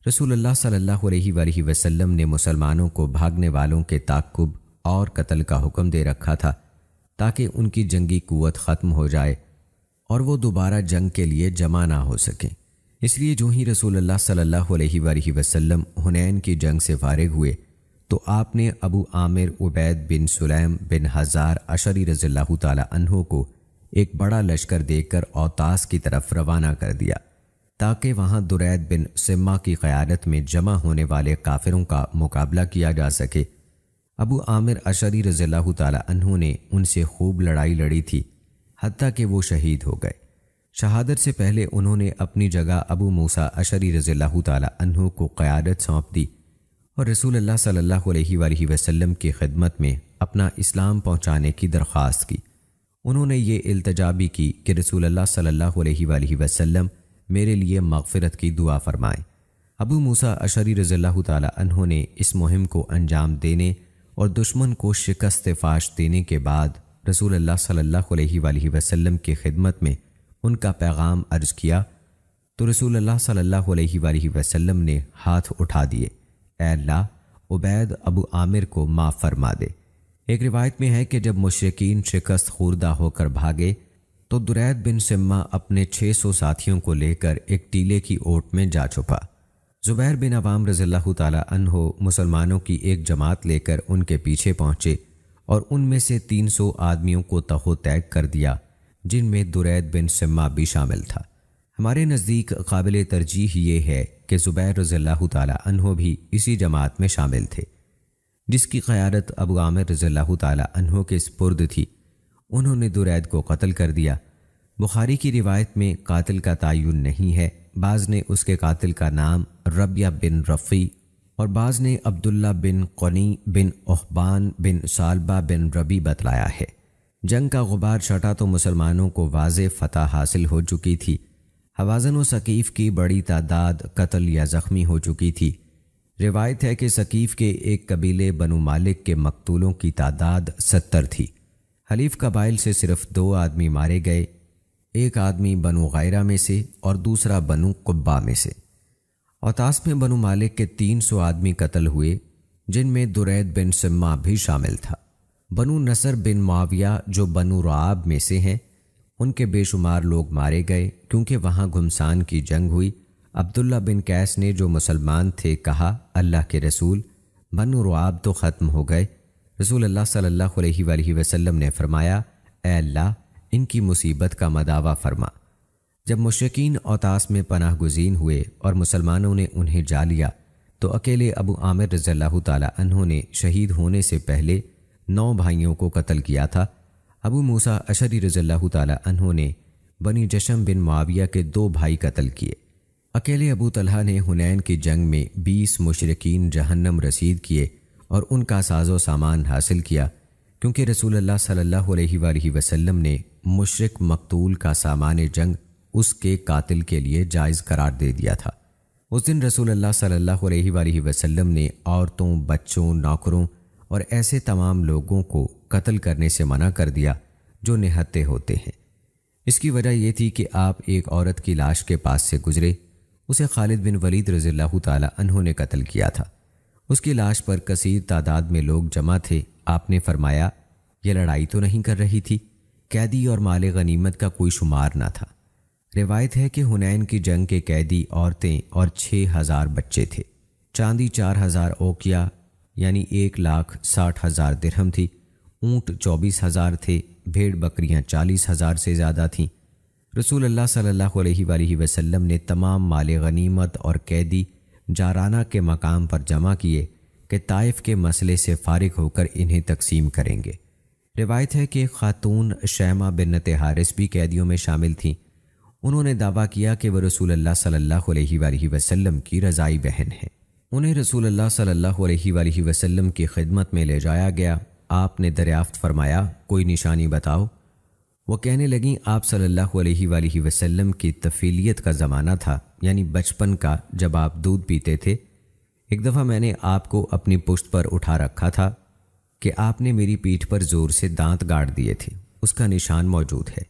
A: رسول اللہ صلی اللہ علیہ وآلہ وسلم نے مسلمانوں کو بھاگنے والوں کے تعقب اور قتل کا حکم دے رکھا تھا تاکہ ان کی جنگی قوت ختم ہو جائے اور وہ دوبارہ جنگ کے لیے جمع نہ ہو سکیں۔ اس لیے جو ہی رسول اللہ صلی اللہ علیہ وآلہ وسلم حنین کی جنگ سے فارغ ہوئے تو آپ نے ابو عامر عبید بن سلیم بن ہزار اشری رضی اللہ تعالی عنہ کو ایک بڑا لشکر دے کر اوطاس کی طرف روانہ کر دیا تاکہ وہاں درید بن سما کی قیادت میں جمع ہونے والے کافروں کا مقابلہ کیا جا سکے۔ ابو عامر اشری رضی اللہ تعالی عنہ نے ان سے خوب لڑائی لڑی تھی، حتیٰ کہ وہ شہید ہو گئے۔ شہادت سے پہلے انہوں نے اپنی جگہ ابو موسیٰ اشری رضی اللہ تعالی عنہ کو قیادت سونپ دی اور رسول اللہ صلی اللہ علیہ وآلہ وسلم کی خدمت میں اپنا اسلام پہنچانے کی درخواست کی۔ انہوں نے یہ التجا بھی کی کہ رسول اللہ صلی اللہ علیہ وآلہ وسلم میرے لیے مغفرت کی دعا فرمائیں۔ ابو موسیٰ اشری رضی اللہ تعالی عنہ نے اس مہم کو انجام دینے اور دشمن کو شکست فاش دینے کے بعد رسول اللہ صلی اللہ علیہ وآلہ وسلم کی خدمت میں ان کا پیغام عرض کیا تو رسول اللہ صلی اللہ علیہ وآلہ وسلم نے ہاتھ اٹھا دیے، اے اللہ، عبید ابو عامر کو معاف فرما دے۔ ایک روایت میں ہے کہ جب مشرکین شکست خوردہ ہو کر بھاگے تو درید بن سما اپنے 600 ساتھیوں کو لے کر ایک ٹیلے کی اوٹ میں جا چھپا۔ زبیر بن عوام رضی اللہ تعالی عنہ مسلمانوں کی ایک جماعت لے کر ان کے پیچھے پہنچے اور ان میں سے 300 آدمیوں کو تہو تیگ کر دیا، جن میں درید بن سما بھی شامل تھا۔ ہمارے نزدیک قابل ترجیح یہ ہے کہ زبیر رضی اللہ تعالی عنہ بھی اسی جماعت میں شامل تھے، جس کی قیادت ابو عامر رضی اللہ تعالی عنہ کے سپرد تھی۔ انہوں نے درید کو قتل کر دیا۔ بخاری کی روایت میں قاتل کا تعین نہیں ہے، بعض نے اس کے قاتل کا نام ربیہ بن رفی اور بعض نے عبداللہ بن قنی بن احبان بن سالبہ بن ربی بتلایا ہے۔ جنگ کا غبار چھٹا تو مسلمانوں کو واضح فتح حاصل ہو چکی تھی۔ حوازن و ثقیف کی بڑی تعداد قتل یا زخمی ہو چکی تھی۔ روایت ہے کہ ثقیف کے ایک قبیلے بنو مالک کے مقتولوں کی تعداد 70 تھی۔ حلیف قبائل سے صرف 2 آدمی مارے گئے، ایک آدمی بنو غیرہ میں سے اور دوسرا بنو قبا میں سے۔ اوطاس میں بنو مالک کے 300 آدمی قتل ہوئے، جن میں درید بن سما بھی شامل تھا۔ بنو نصر بن معاویہ جو بنو رعاب میں سے ہیں، ان کے بے شمار لوگ مارے گئے کیونکہ وہاں گھمسان کی جنگ ہوئی۔ عبداللہ بن قیس نے جو مسلمان تھے کہا، اللہ کے رسول، بنو رعاب تو ختم ہو گئے۔ رسول اللہ صلی اللہ علیہ وآلہ وسلم نے فرمایا، اے اللہ ان کی مصیبت کا مداوع فرما۔ جب مشرکین اوطاس میں پناہ گزین ہوئے اور مسلمانوں نے انہیں جا لیا تو اکیلے ابو عامر رضی اللہ تعالی عنہ نے شہید ہونے سے پہلے 9 بھائیوں کو قتل کیا تھا۔ ابو موسیٰ اشعری رضی اللہ تعالی عنہ نے بنی جشم بن معاویہ کے 2 بھائی قتل کیے۔ اکیلے ابو طلحہ نے حنین کی جنگ میں 20 مشرکین جہنم رسید کیے اور ان کا ساز و سامان حاصل کیا، کیونکہ رسول اللہ صلی اللہ علیہ وآلہ وسلم نے مشرک مقتول کا سامان جنگ اس کے قاتل کے لیے جائز قرار دے دیا تھا۔ اس دن رسول اللہ صلی اللہ علیہ وآلہ وسلم نے عورتوں، بچوں، نوکروں اور ایسے تمام لوگوں کو قتل کرنے سے منع کر دیا جو نہتے ہوتے ہیں۔ اس کی وجہ یہ تھی کہ آپ ایک عورت کی لاش کے پاس سے گزرے، اسے خالد بن ولید رضی اللہ تعالی عنہ نے قتل کیا تھا۔ اس کی لاش پر کثیر تعداد میں لوگ جمع تھے۔ آپ نے فرمایا، یہ لڑائی تو نہیں کر رہی تھی؟ قیدی اور مال غنیمت کا کوئی شمار نہ تھا۔ روایت ہے کہ حنین کی جنگ کے قیدی عورتیں اور 6000 بچے تھے۔ چاندی 4000 اوقیہ یعنی 1,60,000 درہم تھی، اونٹ 24,000 تھے، بھیڑ بکریاں 40,000 سے زیادہ تھیں۔ رسول اللہ صلی اللہ علیہ وآلہ وسلم نے تمام مال غنیمت اور قیدی جارانہ کے مقام پر جمع کیے کہ طائف کے مسئلے سے فارغ ہو کر انہیں تقسیم کریں گے۔ روایت ہے کہ خاتون شیمہ بنت حارث بھی قیدیوں میں شامل تھیں۔ انہوں نے دعویٰ کیا کہ وہ رسول اللہ صلی اللہ علیہ وآلہ وسلم کی رضائی بہن ہیں۔ انہیں رسول اللہ صلی اللہ علیہ وآلہ وسلم کی خدمت میں لے جایا گیا۔ آپ نے دریافت فرمایا، کوئی نشانی بتاؤ۔ وہ کہنے لگیں، آپ صلی اللہ علیہ وآلہ وسلم کی طفیلیت کا زمانہ تھا، یعنی بچپن کا، جب آپ دودھ پیتے تھے۔ ایک دفعہ میں نے آپ کو اپنی پشت پر اٹھا رکھا تھا کہ آپ نے میری پیٹھ پر زور سے دانت گاڑ دیے تھے، اس کا نشان موجود ہے۔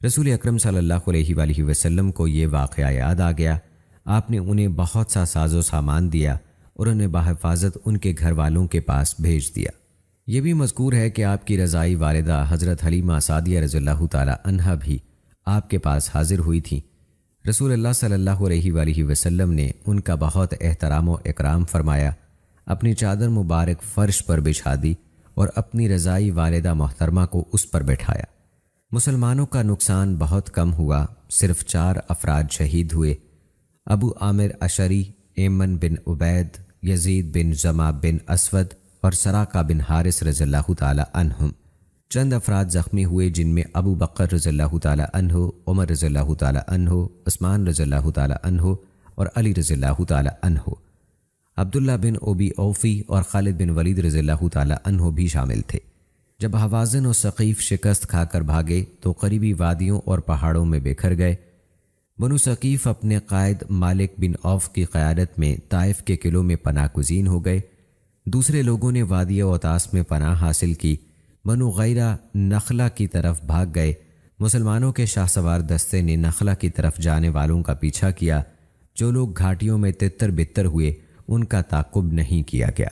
A: رسول اکرم صلی اللہ علیہ وآلہ وسلم کو یہ واقعہ یاد آ گیا۔ آپ نے انہیں بہت سا ساز و سامان دیا اور انہیں بحفاظت ان کے گھر والوں کے پاس بھیج دیا۔ یہ بھی مذکور ہے کہ آپ کی رضائی والدہ حضرت حلیمہ سعدیہ رضی اللہ تعالی عنہا بھی آپ کے پاس حاضر ہوئی تھیں۔ رسول اللہ صلی اللہ علیہ وآلہ وسلم نے ان کا بہت احترام و اکرام فرمایا، اپنی چادر مبارک فرش پر بچھا دی اور اپنی رضائی والدہ محترمہ کو اس پر بٹھایا۔ مسلمانوں کا نقصان بہت کم ہوا، صرف 4 افراد شہید ہوئے، ابو عامر اشعری، ایمن بن عبید، یزید بن زما بن اسود اور سراقہ بن حارث رضی اللہ تعالی عنہم۔ چند افراد زخمی ہوئے، جن میں ابو بکر رضی اللہ تعالی عنہ، عمر رضی اللہ تعالی عنہ، عثمان رضی اللہ تعالی عنہ اور علی رضی اللہ تعالی عنہ۔ عبداللہ بن ابی اوفی اور خالد بن ولید رضی اللہ تعالی عنہ بھی شامل تھے۔ جب حوازن و ثقیف شکست کھا کر بھاگے تو قریبی وادیوں اور پہاڑوں میں بکھر گئے۔ بنو ثقیف اپنے قائد مالک بن عوف کی قیادت میں طائف کے قلعوں میں پناہ گزین ہو گئے۔ دوسرے لوگوں نے وادی اوطاس میں پناہ حاصل کی۔ بنو غیرہ نخلہ کی طرف بھاگ گئے۔ مسلمانوں کے شاہ سوار دستے نے نخلہ کی طرف جانے والوں کا پیچھا کیا۔ جو لوگ گھاٹیوں میں تتر بتر ہوئے ان کا تعاقب نہیں کیا گیا۔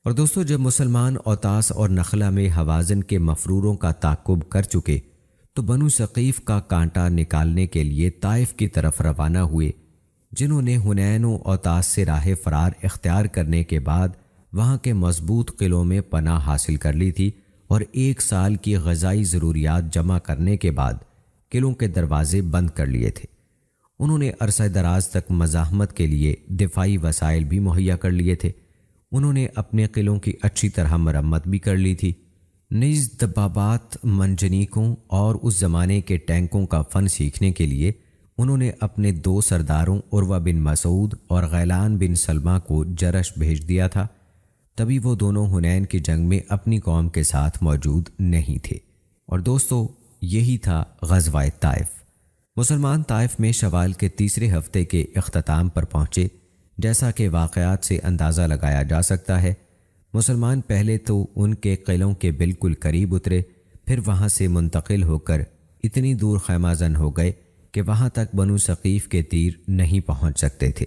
A: اور دوستو، جب مسلمان اوطاس اور نخلہ میں حوازن کے مفروروں کا تعاقب کر چکے تو بنو ثقیف کا کانٹا نکالنے کے لیے طائف کی طرف روانہ ہوئے، جنہوں نے حنین و اوطاس سے راہ فرار اختیار کرنے کے بعد وہاں کے مضبوط قلعوں میں پناہ حاصل کر لی تھی اور 1 سال کی غذائی ضروریات جمع کرنے کے بعد قلعوں کے دروازے بند کر لیے تھے۔ انہوں نے عرصہ دراز تک مزاحمت کے لیے دفاعی وسائل بھی مہیا کر لیے تھے۔ انہوں نے اپنے قلعوں کی اچھی طرح مرمت بھی کر لی تھی۔ نیز دبابات، منجنیکوں اور اس زمانے کے ٹینکوں کا فن سیکھنے کے لیے انہوں نے اپنے 2 سرداروں عروہ بن مسعود اور غیلان بن سلمہ کو جرش بھیج دیا تھا، تبھی وہ دونوں حنین کی جنگ میں اپنی قوم کے ساتھ موجود نہیں تھے۔ اور دوستو، یہی تھا غزوہ طائف۔ مسلمان طائف میں شوال کے تیسرے ہفتے کے اختتام پر پہنچے۔ جیسا کہ واقعات سے اندازہ لگایا جا سکتا ہے، مسلمان پہلے تو ان کے قلعوں کے بالکل قریب اترے، پھر وہاں سے منتقل ہو کر اتنی دور خیمہ زن ہو گئے کہ وہاں تک بنو ثقیف کے تیر نہیں پہنچ سکتے تھے۔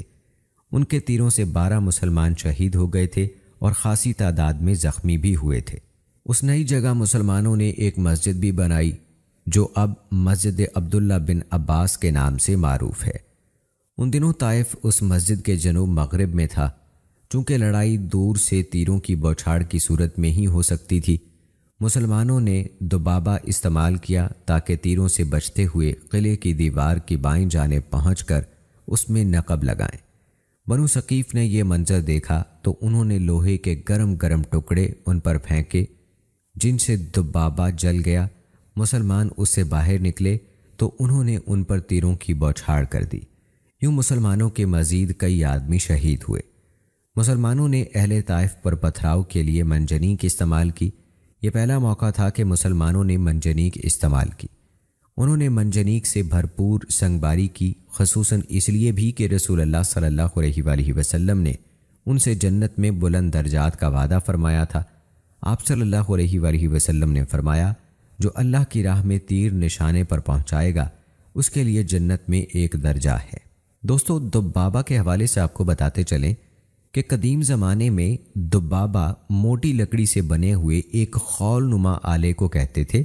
A: ان کے تیروں سے 12 مسلمان شہید ہو گئے تھے اور خاصی تعداد میں زخمی بھی ہوئے تھے۔ اس نئی جگہ مسلمانوں نے ایک مسجد بھی بنائی جو اب مسجد عبداللہ بن عباس کے نام سے معروف ہے۔ ان دنوں طائف اس مسجد کے جنوب مغرب میں تھا۔ چونکہ لڑائی دور سے تیروں کی بوچھاڑ کی صورت میں ہی ہو سکتی تھی، مسلمانوں نے دبابہ استعمال کیا تاکہ تیروں سے بچتے ہوئے قلعے کی دیوار کی بائیں جانب پہنچ کر اس میں نقب لگائیں۔ بنو ثقیف نے یہ منظر دیکھا تو انہوں نے لوہے کے گرم گرم ٹکڑے ان پر پھینکے، جن سے دبابہ جل گیا۔ مسلمان اس سے باہر نکلے تو انہوں نے ان پر تیروں کی بوچھاڑ کر دی۔ یوں مسلمانوں کے مزید کئی آدمی شہید ہوئے۔ مسلمانوں نے اہل طائف پر پتھراؤ کے لیے منجنیق استعمال کی۔ یہ پہلا موقع تھا کہ مسلمانوں نے منجنیق استعمال کی۔ انہوں نے منجنیق سے بھرپور سنگباری کی، خصوصاً اس لیے بھی کہ رسول اللہ صلی اللہ علیہ وآلہ وسلم نے ان سے جنت میں بلند درجات کا وعدہ فرمایا تھا۔ آپ صلی اللہ علیہ وآلہ وسلم نے فرمایا، جو اللہ کی راہ میں تیر نشانے پر پہنچائے گا اس کے لیے جنت میں ایک درجہ ہے۔ دوستو، دبابہ کے حوالے سے آپ کو بتاتے چلیں کہ قدیم زمانے میں دبابہ موٹی لکڑی سے بنے ہوئے ایک خول نما آلے کو کہتے تھے،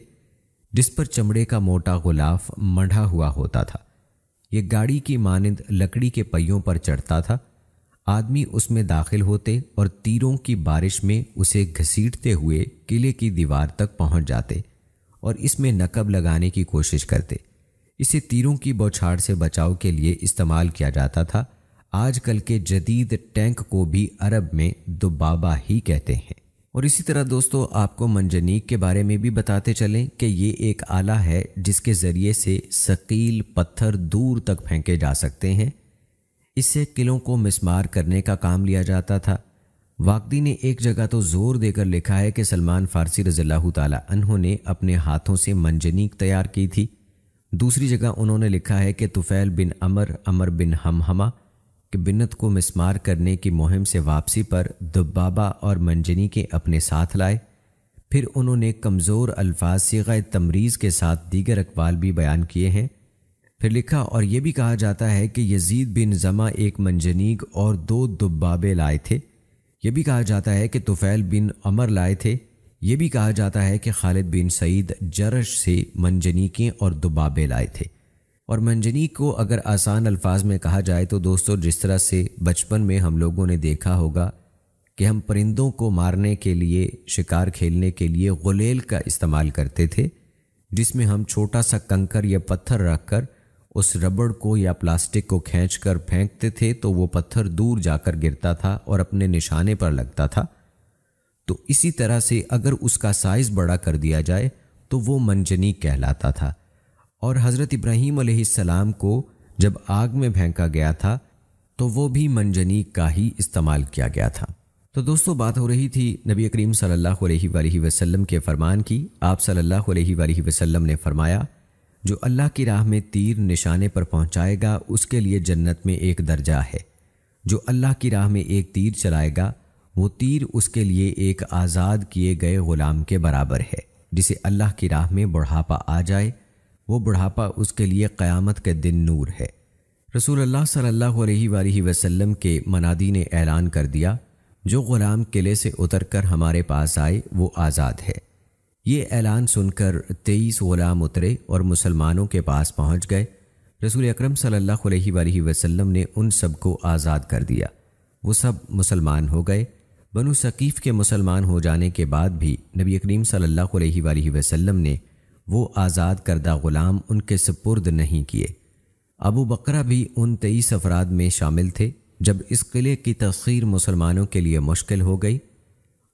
A: جس پر چمڑے کا موٹا غلاف مڑھا ہوا ہوتا تھا۔ یہ گاڑی کی مانند لکڑی کے پہیوں پر چڑھتا تھا۔ آدمی اس میں داخل ہوتے اور تیروں کی بارش میں اسے گھسیٹتے ہوئے قلعے کی دیوار تک پہنچ جاتے اور اس میں نقب لگانے کی کوشش کرتے۔ اسے تیروں کی بوچھاڑ سے بچاؤ کے لیے استعمال کیا جاتا تھا۔ آج کل کے جدید ٹینک کو بھی عرب میں دبابہ ہی کہتے ہیں۔ اور اسی طرح دوستو، آپ کو منجنیق کے بارے میں بھی بتاتے چلیں کہ یہ ایک آلہ ہے جس کے ذریعے سے ثقیل پتھر دور تک پھینکے جا سکتے ہیں۔ اس سے قلعوں کو مسمار کرنے کا کام لیا جاتا تھا۔ واقدی نے ایک جگہ تو زور دے کر لکھا ہے کہ سلمان فارسی رضی اللہ تعالی عنہ نے اپنے ہاتھوں سے منجنیق تیار کی تھی۔ دوسری جگہ انہوں نے لکھا ہے کہ طفیل بن عمر بن حمحمہ کہ بنت کو مسمار کرنے کی مہم سے واپسی پر دبابہ اور منجنیقیں اپنے ساتھ لائے۔ پھر انہوں نے کمزور الفاظ صیغہ تمریز کے ساتھ دیگر اقوال بھی بیان کیے ہیں۔ پھر لکھا، اور یہ بھی کہا جاتا ہے کہ یزید بن زمہ ایک منجنیق اور 2 دبابے لائے تھے۔ یہ بھی کہا جاتا ہے کہ طفیل بن عمر لائے تھے۔ یہ بھی کہا جاتا ہے کہ خالد بن سعید جرش سے منجنیقیں اور دبابے لائے تھے۔ اور منجنیق کو اگر آسان الفاظ میں کہا جائے تو دوستو، جس طرح سے بچپن میں ہم لوگوں نے دیکھا ہوگا کہ ہم پرندوں کو مارنے کے لیے، شکار کھیلنے کے لیے غلیل کا استعمال کرتے تھے، جس میں ہم چھوٹا سا کنکر یا پتھر رکھ کر اس ربڑ کو یا پلاسٹک کو کھینچ کر پھینکتے تھے تو وہ پتھر دور جا کر گرتا تھا اور اپنے نشانے پر لگتا تھا۔ تو اسی طرح سے اگر اس کا سائز بڑا کر دیا جائے تو وہ منجنیق کہلاتا تھا۔ اور حضرت ابراہیم علیہ السلام کو جب آگ میں پھینکا گیا تھا تو وہ بھی منجنیق کا ہی استعمال کیا گیا تھا۔ تو دوستو، بات ہو رہی تھی نبی کریم صلی اللہ علیہ وآلہ وسلم کے فرمان کی۔ آپ صلی اللہ علیہ وآلہ وسلم نے فرمایا، جو اللہ کی راہ میں تیر نشانے پر پہنچائے گا اس کے لیے جنت میں ایک درجہ ہے۔ جو اللہ کی راہ میں ایک تیر چلائے گا وہ تیر اس کے لیے ایک آزاد کیے گئے غلام کے برابر ہے۔ جسے اللہ کی راہ میں بڑھاپا آ جائے، وہ بڑھاپا اس کے لیے قیامت کے دن نور ہے۔ رسول اللہ صلی اللہ علیہ وآلہ وسلم کے منادی نے اعلان کر دیا، جو غلام قلعے سے اتر کر ہمارے پاس آئے وہ آزاد ہے۔ یہ اعلان سن کر 23 غلام اترے اور مسلمانوں کے پاس پہنچ گئے۔ رسول اکرم صلی اللہ علیہ وآلہ وسلم نے ان سب کو آزاد کر دیا۔ وہ سب مسلمان ہو گئے۔ بنو ثقیف کے مسلمان ہو جانے کے بعد بھی نبی کریم صلی اللہ علیہ وآلہ وسلم نے وہ آزاد کردہ غلام ان کے سپرد نہیں کیے۔ ابو بکرہ بھی ان 23 افراد میں شامل تھے۔ جب اس قلعے کی تسخیر مسلمانوں کے لیے مشکل ہو گئی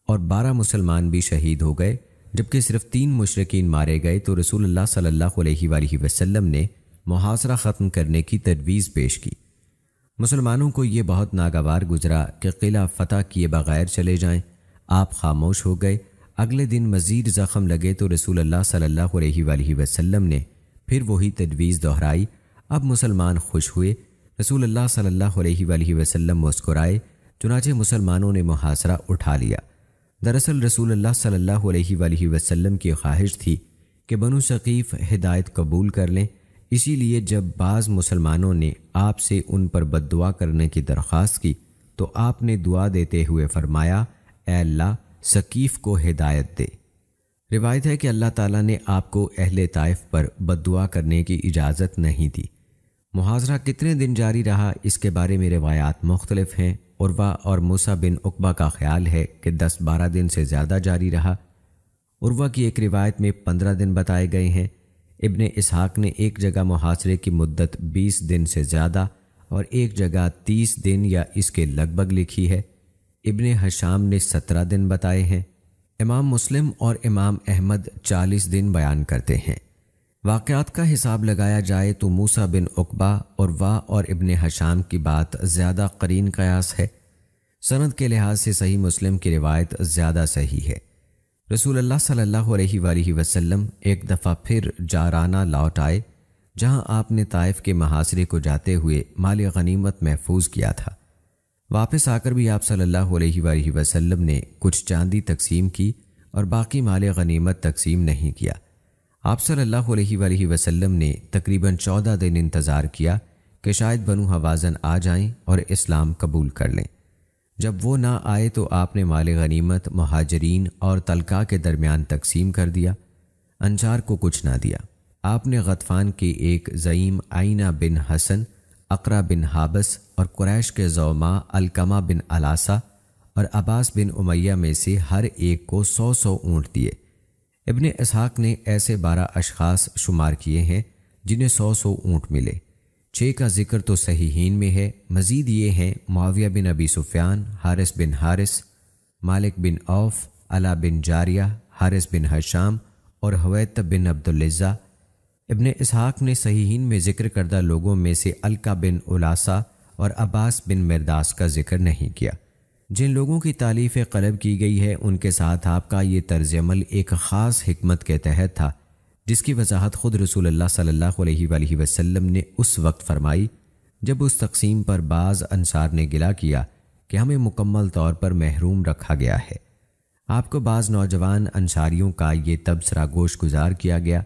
A: اور 12 مسلمان بھی شہید ہو گئے، جبکہ صرف 3 مشرکین مارے گئے، تو رسول اللہ صلی اللہ علیہ وآلہ وسلم نے محاصرہ ختم کرنے کی تجویز پیش کی۔ مسلمانوں کو یہ بہت ناگوار گزرا کہ قلعہ فتح کیے بغیر چلے جائیں۔ آپ خاموش ہو گئے۔ اگلے دن مزید زخم لگے تو رسول اللہ صلی اللہ علیہ وآلہ وسلم نے پھر وہی تجویز دہرائی۔ اب مسلمان خوش ہوئے۔ رسول اللہ صلی اللہ علیہ وآلہ وسلم مسکرائے، چنانچہ مسلمانوں نے محاصرہ اٹھا لیا۔ دراصل رسول اللہ صلی اللہ علیہ وآلہ وسلم کی خواہش تھی کہ بنو ثقیف ہدایت قبول کر لیں، اسی لیے جب بعض مسلمانوں نے آپ سے ان پر بد دعا کرنے کی درخواست کی تو آپ نے دعا دیتے ہوئے فرمایا، اے اللہ ثقیف کو ہدایت دے۔ روایت ہے کہ اللہ تعالیٰ نے آپ کو اہل طائف پر بد دعا کرنے کی اجازت نہیں دی۔ محاصرہ کتنے دن جاری رہا اس کے بارے میں روایات مختلف ہیں۔ عروہ اور موسیٰ بن عقبہ کا خیال ہے کہ 10-12 دن سے زیادہ جاری رہا۔ عروہ کی ایک روایت میں 15 دن بتائے گئے ہیں۔ ابن اسحاق نے ایک جگہ محاصرے کی مدت 20 دن سے زیادہ اور ایک جگہ 30 دن یا اس کے لگ بھگ لکھی ہے۔ ابن حشام نے 17 دن بتائے ہیں۔ امام مسلم اور امام احمد 40 دن بیان کرتے ہیں۔ واقعات کا حساب لگایا جائے تو موسیٰ بن عقبہ، عروہ اور ابن حشام کی بات زیادہ قرین قیاس ہے۔ سند کے لحاظ سے صحیح مسلم کی روایت زیادہ صحیح ہے۔ رسول اللہ صلی اللہ علیہ وآلہ وسلم ایک دفعہ پھر جارانہ لوٹ آئے، جہاں آپ نے طائف کے محاصرے کو جاتے ہوئے مال غنیمت محفوظ کیا تھا۔ واپس آ کر بھی آپ صلی اللہ علیہ وآلہ وسلم نے کچھ چاندی تقسیم کی اور باقی مال غنیمت تقسیم نہیں کیا۔ آپ صلی اللہ علیہ وآلہ وسلم نے تقریباً 14 دن انتظار کیا کہ شاید بنو حوازن آ جائیں اور اسلام قبول کر لیں۔ جب وہ نہ آئے تو آپ نے مال غنیمت مہاجرین اور طلقاء کے درمیان تقسیم کر دیا، انصار کو کچھ نہ دیا۔ آپ نے غطفان کے ایک زعیم عینہ بن حسن، اقرا بن حابس اور قریش کے زعماء علقمہ بن علاسہ اور عباس بن امیہ میں سے ہر ایک کو 100 اونٹ دیے۔ ابن اسحاق نے ایسے 12 اشخاص شمار کیے ہیں جنہیں 100 اونٹ ملے۔ 6 کا ذکر تو صحیحین میں ہے۔ مزید یہ ہیں معاویہ بن ابی سفیان، حارث بن حارث، مالک بن عوف، علا بن جاریہ، حارث بن حشام اور حویطب بن عبدالعزہ۔ ابن اسحاق نے صحیحین میں ذکر کردہ لوگوں میں سے علقہ بن علاسہ اور عباس بن مرداس کا ذکر نہیں کیا۔ جن لوگوں کی تالیف قلب کی گئی ہے ان کے ساتھ آپ کا یہ طرز عمل ایک خاص حکمت کے تحت تھا، جس کی وضاحت خود رسول اللہ صلی اللہ علیہ وآلہ وسلم نے اس وقت فرمائی جب اس تقسیم پر بعض انصار نے گلہ کیا کہ ہمیں مکمل طور پر محروم رکھا گیا ہے۔ آپ کو بعض نوجوان انصاریوں کا یہ تبصرہ گوش گزار کیا گیا،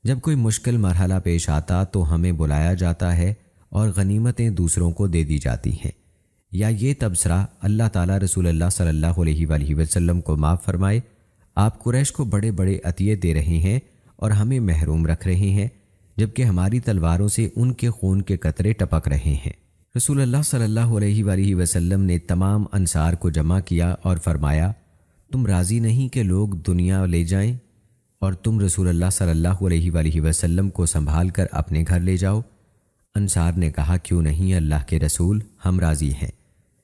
A: جب کوئی مشکل مرحلہ پیش آتا تو ہمیں بلایا جاتا ہے اور غنیمتیں دوسروں کو دے دی جاتی ہیں، یا یہ تبصرہ اللہ تعالیٰ رسول اللہ صلی اللہ علیہ وآلہ وسلم کو معاف فرمائے، آپ قریش کو بڑے بڑے عطیے دے رہے ہیں اور ہمیں محروم رکھ رہے ہیں، جبکہ ہماری تلواروں سے ان کے خون کے قطرے ٹپک رہے ہیں۔ رسول اللہ صلی اللہ علیہ وآلہ وسلم نے تمام انصار کو جمع کیا اور فرمایا، تم راضی نہیں کہ لوگ دنیا لے جائیں اور تم رسول اللہ صلی اللہ علیہ وآلہ وسلم کو سنبھال کر اپنے گھر لے جاؤ؟ انصار نے کہا، کیوں نہیں اللہ کے رسول، ہم راضی ہیں۔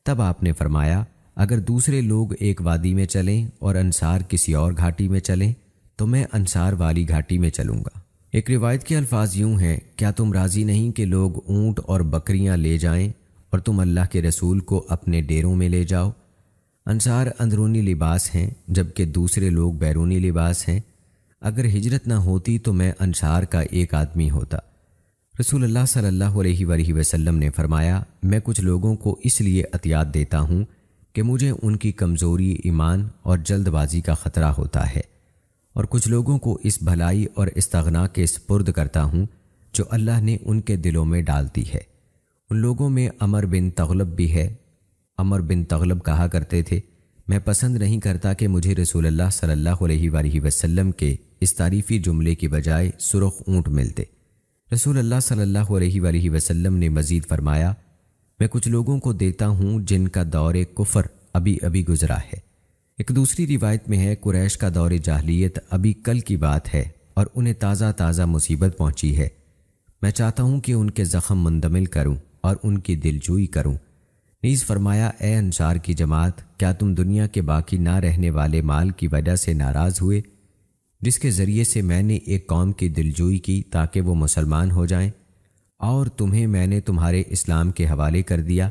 A: تب آپ نے فرمایا، اگر دوسرے لوگ ایک وادی میں چلیں اور انصار کسی اور گھاٹی میں چلیں تو میں انصار والی گھاٹی میں چلوں گا۔ ایک روایت کے الفاظ یوں ہیں، کیا تم راضی نہیں کہ لوگ اونٹ اور بکریاں لے جائیں اور تم اللہ کے رسول کو اپنے ڈیروں میں لے جاؤ؟ انصار اندرونی لباس ہیں جبکہ دوسرے لوگ بیرونی لباس ہیں۔ اگر ہجرت نہ ہوتی تو میں انصار کا ایک آدمی ہوتا۔ رسول اللہ صلی اللہ علیہ وآلہ وسلم نے فرمایا، میں کچھ لوگوں کو اس لیے عطیات دیتا ہوں کہ مجھے ان کی کمزوری ایمان اور جلد بازی کا خطرہ ہوتا ہے، اور کچھ لوگوں کو اس بھلائی اور استغنا کے سپرد کرتا ہوں جو اللہ نے ان کے دلوں میں ڈال دی ہے۔ ان لوگوں میں عمر بن تغلب بھی ہے۔ عمر بن تغلب کہا کرتے تھے، میں پسند نہیں کرتا کہ مجھے رسول اللہ صلی اللہ علیہ وآلہ وسلم کے اس تعریفی جملے کی بجائے سرخ اونٹ ملتے۔ رسول اللہ صلی اللہ علیہ وآلہ وسلم نے مزید فرمایا، میں کچھ لوگوں کو دیتا ہوں جن کا دور کفر ابھی ابھی گزرا ہے۔ ایک دوسری روایت میں ہے، قریش کا دور جاہلیت ابھی کل کی بات ہے اور انہیں تازہ تازہ مصیبت پہنچی ہے۔ میں چاہتا ہوں کہ ان کے زخم مندمل کروں اور ان کی دلجوئی کروں۔ نیز فرمایا، اے انصار کی جماعت، کیا تم دنیا کے باقی نہ رہنے والے مال کی وجہ سے ناراض ہوئے، جس کے ذریعے سے میں نے ایک قوم کی دلجوئی کی تاکہ وہ مسلمان ہو جائیں؟ اور تمہیں میں نے تمہارے اسلام کے حوالے کر دیا،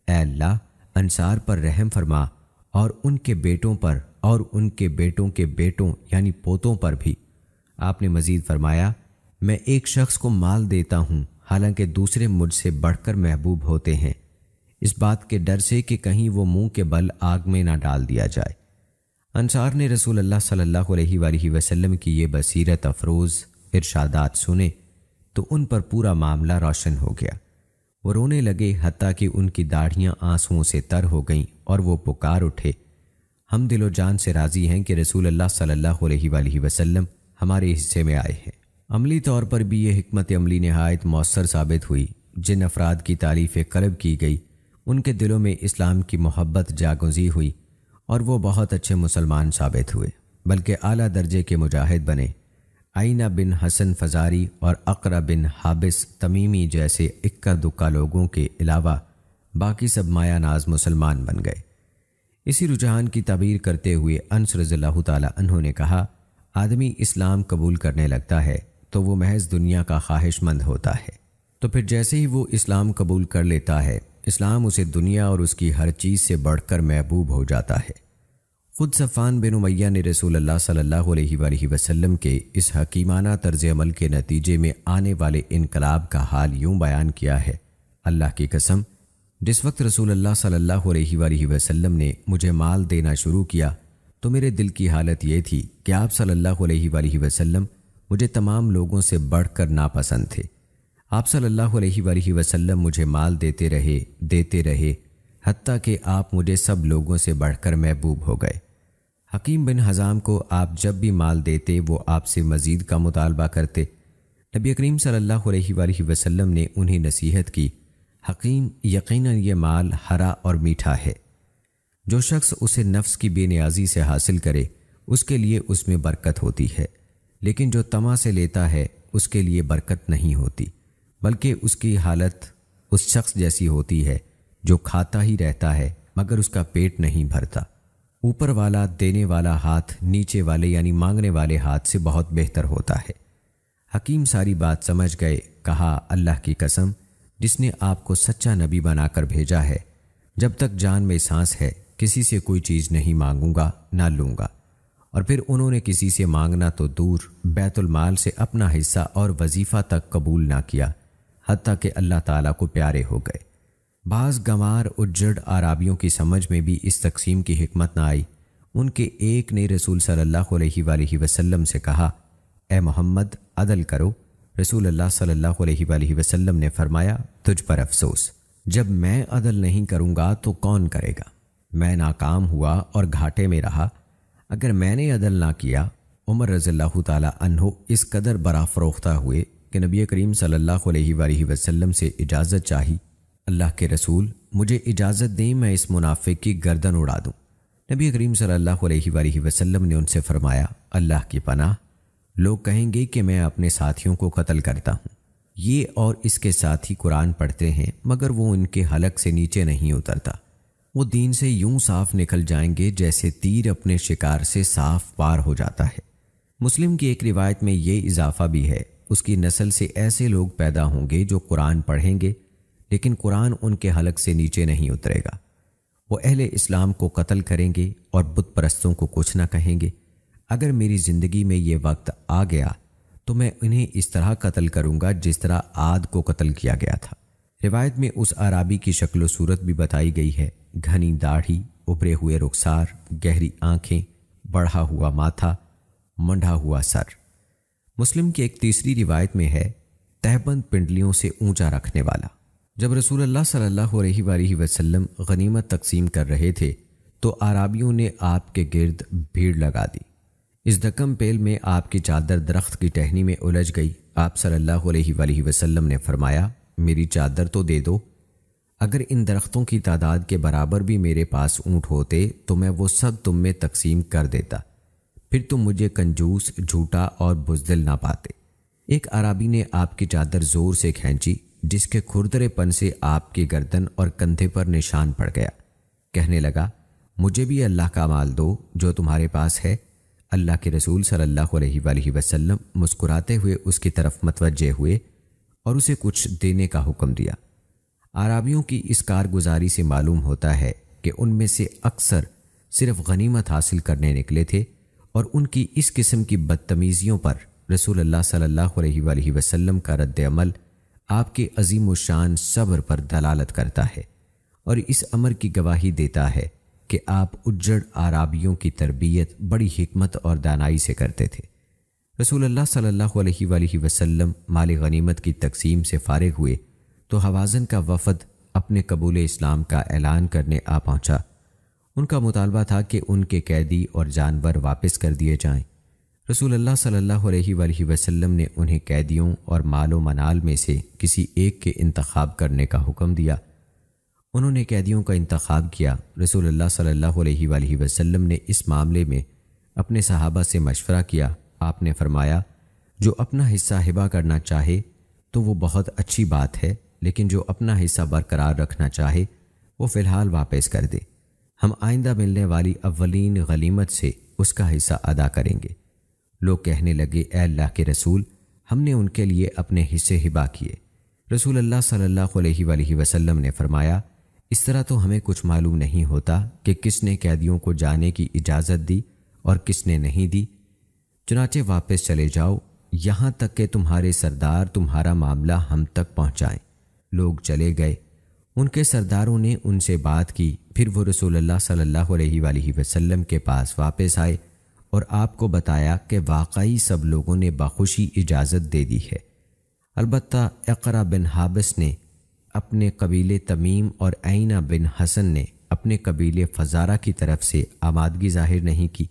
A: اے اللہ انصار پر رحم فرما اور ان کے بیٹوں پر اور ان کے بیٹوں کے بیٹوں یعنی پوتوں پر بھی۔ آپ نے مزید فرمایا، میں ایک شخص کو مال دیتا ہوں حالانکہ دوسرے مجھ سے بڑھ کر محبوب ہوتے ہیں، اس بات کے ڈر سے کہ کہیں وہ منہ کے بل آگ میں نہ ڈال دیا جائے۔ انصار نے رسول اللہ صلی اللہ علیہ وآلہ وسلم کی یہ بصیرت افروز ارشادات سنے تو ان پر پورا معاملہ روشن ہو گیا۔ وہ رونے لگے حتیٰ کہ ان کی داڑھیاں آنسوؤں سے تر ہو گئیں اور وہ پکار اٹھے، ہم دل و جان سے راضی ہیں کہ رسول اللہ صلی اللہ علیہ وآلہ وسلم ہمارے حصے میں آئے ہیں۔ عملی طور پر بھی یہ حکمت عملی نہایت مؤثر ثابت ہوئی۔ جن افراد کی تعریف قلب کی گئی ان کے دلوں میں اسلام کی محبت جاگزی ہوئی اور وہ بہت اچھے مسلمان ثابت ہوئے، بلکہ اعلیٰ درجے کے مجاہد بنے۔ آئینہ بن حسن فزاری اور اقرا بن حابس تمیمی جیسے اکا دکا لوگوں کے علاوہ باقی سب مایا ناز مسلمان بن گئے۔ اسی رجحان کی تعبیر کرتے ہوئے انس رضی اللہ تعالی عنہ نے کہا، آدمی اسلام قبول کرنے لگتا ہے تو وہ محض دنیا کا خواہش مند ہوتا ہے، تو پھر جیسے ہی وہ اسلام قبول کر لیتا ہے اسلام اسے دنیا اور اس کی ہر چیز سے بڑھ کر محبوب ہو جاتا ہے۔ خود صفوان بن امیہ نے رسول اللہ صلی اللہ علیہ وآلہ وسلم کے اس حکیمانہ طرز عمل کے نتیجے میں آنے والے انقلاب کا حال یوں بیان کیا ہے، اللہ کی قسم جس وقت رسول اللہ صلی اللہ علیہ وآلہ وسلم نے مجھے مال دینا شروع کیا تو میرے دل کی حالت یہ تھی کہ آپ صلی اللہ علیہ وآلہ وسلم مجھے تمام لوگوں سے بڑھ کر ناپسند تھے۔ آپ صلی اللہ علیہ وآلہ وسلم مجھے مال دیتے رہے حتیٰ کہ آپ مجھے سب لوگوں سے بڑھ کر محبوب ہو گئے۔ حکیم بن حزام کو آپ جب بھی مال دیتے وہ آپ سے مزید کا مطالبہ کرتے۔ نبی کریم صلی اللہ علیہ وآلہ وسلم نے انہیں نصیحت کی، حکیم یقیناً یہ مال ہرا اور میٹھا ہے، جو شخص اسے نفس کی بے نیازی سے حاصل کرے اس کے لیے اس میں برکت ہوتی ہے، لیکن جو طمع سے لیتا ہے اس کے لیے برکت نہیں ہوتی، بلکہ اس کی حالت اس شخص جیسی ہوتی ہے جو کھاتا ہی رہتا ہے مگر اس کا پیٹ نہیں بھرتا۔ اوپر والا دینے والا ہاتھ نیچے والے یعنی مانگنے والے ہاتھ سے بہت بہتر ہوتا ہے۔ حکیم ساری بات سمجھ گئے، کہا اللہ کی قسم جس نے آپ کو سچا نبی بنا کر بھیجا ہے، جب تک جان میں سانس ہے کسی سے کوئی چیز نہیں مانگوں گا نہ لوں گا۔ اور پھر انہوں نے کسی سے مانگنا تو دور، بیت المال سے اپنا حصہ اور وظیفہ تک قبول نہ کیا، حتیٰ کہ اللہ تعالیٰ کو پیارے ہو گئے۔ بعض گنوار اجڑ عرابیوں کی سمجھ میں بھی اس تقسیم کی حکمت نہ آئی۔ ان کے ایک نے رسول صلی اللہ علیہ وآلہ وسلم سے کہا، اے محمد عدل کرو۔ رسول اللہ صلی اللہ علیہ وآلہ وسلم نے فرمایا، تجھ پر افسوس، جب میں عدل نہیں کروں گا تو کون کرے گا؟ میں ناکام ہوا اور گھاٹے میں رہا۔ اگر میں نے عدل نہ کیا، عمر رضی اللہ تعالی عنہ اس قدر برا فروختہ ہوئے کہ نبی کریم صلی اللہ علیہ وآلہ وسلم سے اجازت چاہی، اللہ کے رسول مجھے اجازت دیں میں اس منافق کی گردن اڑا دوں۔ نبی کریم صلی اللہ علیہ وآلہ وسلم نے ان سے فرمایا، اللہ کی پناہ، لوگ کہیں گے کہ میں اپنے ساتھیوں کو قتل کرتا ہوں، یہ اور اس کے ساتھی قرآن پڑھتے ہیں مگر وہ ان کے حلق سے نیچے نہیں اترتا، وہ دین سے یوں صاف نکل جائیں گے جیسے تیر اپنے شکار سے صاف پار ہو جاتا ہے۔ مسلم کی ایک روایت میں یہ اضافہ بھی ہے، اس کی نسل سے ایسے لوگ پیدا ہوں گے جو قرآن پڑھیں گے لیکن قرآن ان کے حلق سے نیچے نہیں اترے گا، وہ اہل اسلام کو قتل کریں گے اور بت پرستوں کو کچھ نہ کہیں گے۔ اگر میری زندگی میں یہ وقت آ گیا تو میں انہیں اس طرح قتل کروں گا جس طرح عاد کو قتل کیا گیا تھا۔ روایت میں اس عرابی کی شکل و صورت بھی بتائی گئی ہے، گھنی داڑھی، ابھرے ہوئے رخسار، گہری آنکھیں، بڑھا ہوا ماتھا، منڈھا ہوا سر۔ مسلم کی ایک تیسری روایت میں ہے، تہبند پنڈلیوں سے اونچا رکھنے والا۔ جب رسول اللہ صلی اللہ علیہ وآلہ وسلم غنیمت تقسیم کر رہے تھے تو اعرابیوں نے آپ کے گرد بھیڑ لگا دی۔ اس دکم پیل میں آپ کی چادر درخت کی ٹہنی میں الجھ گئی۔ آپ صلی اللہ علیہ وآلہ وسلم نے فرمایا، میری چادر تو دے دو، اگر ان درختوں کی تعداد کے برابر بھی میرے پاس اونٹ ہوتے تو میں وہ سب تم میں تقسیم کر دیتا، پھر تم مجھے کنجوس، جھوٹا اور بزدل نہ پاتے۔ ایک اعرابی نے آپ کی چادر زور سے کھینچی جس کے کھردرے پن سے آپ کی گردن اور کندھے پر نشان پڑ گیا۔ کہنے لگا، مجھے بھی اللہ کا مال دو جو تمہارے پاس ہے۔ اللہ کے رسول صلی اللہ علیہ وآلہ وسلم مسکراتے ہوئے اس کی طرف متوجہ ہوئے اور اسے کچھ دینے کا حکم دیا۔ اعرابیوں کی اس کارگزاری سے معلوم ہوتا ہے کہ ان میں سے اکثر صرف غنیمت حاصل کرنے نکلے تھے، اور ان کی اس قسم کی بدتمیزیوں پر رسول اللہ صلی اللہ علیہ وآلہ وسلم کا رد عمل آپ کے عظیم الشان صبر پر دلالت کرتا ہے، اور اس امر کی گواہی دیتا ہے کہ آپ اجڑ اعرابیوں کی تربیت بڑی حکمت اور دانائی سے کرتے تھے۔ رسول اللہ صلی اللہ علیہ وآلہ وسلم مال غنیمت کی تقسیم سے فارغ ہوئے تو حوازن کا وفد اپنے قبول اسلام کا اعلان کرنے آ پہنچا۔ ان کا مطالبہ تھا کہ ان کے قیدی اور جانور واپس کر دیے جائیں۔ رسول اللہ صلی اللہ علیہ وآلہ وسلم نے انہیں قیدیوں اور مال و منال میں سے کسی ایک کے انتخاب کرنے کا حکم دیا۔ انہوں نے قیدیوں کا انتخاب کیا۔ رسول اللہ صلی اللہ علیہ وآلہ وسلم نے اس معاملے میں اپنے صحابہ سے مشورہ کیا۔ آپ نے فرمایا، جو اپنا حصہ ہبہ کرنا چاہے تو وہ بہت اچھی بات ہے، لیکن جو اپنا حصہ برقرار رکھنا چاہے وہ فی الحال واپس کر دے۔ ہم آئندہ ملنے والی اولین غنیمت سے اس کا حصہ ادا کریں گے۔ لوگ کہنے لگے، اے اللہ کے رسول، ہم نے ان کے لیے اپنے حصے ہبہ کیے۔ رسول اللہ صلی اللہ علیہ وآلہ وسلم نے فرمایا، اس طرح تو ہمیں کچھ معلوم نہیں ہوتا کہ کس نے قیدیوں کو جانے کی اجازت دی اور کس نے نہیں دی۔ چنانچہ واپس چلے جاؤ یہاں تک کہ تمہارے سردار تمہارا معاملہ ہم تک پہنچائیں۔ لوگ چلے گئے۔ ان کے سرداروں نے ان سے بات کی، پھر وہ رسول اللہ صلی اللہ علیہ وآلہ وسلم کے پاس واپس آئے اور آپ کو بتایا کہ واقعی سب لوگوں نے بخوشی اجازت دے دی ہے۔ البتہ اقرا بن حابس نے اپنے قبیلے تمیم اور عینہ بن حسن نے اپنے قبیلے فزارہ کی طرف سے آمادگی ظاہر نہیں کی۔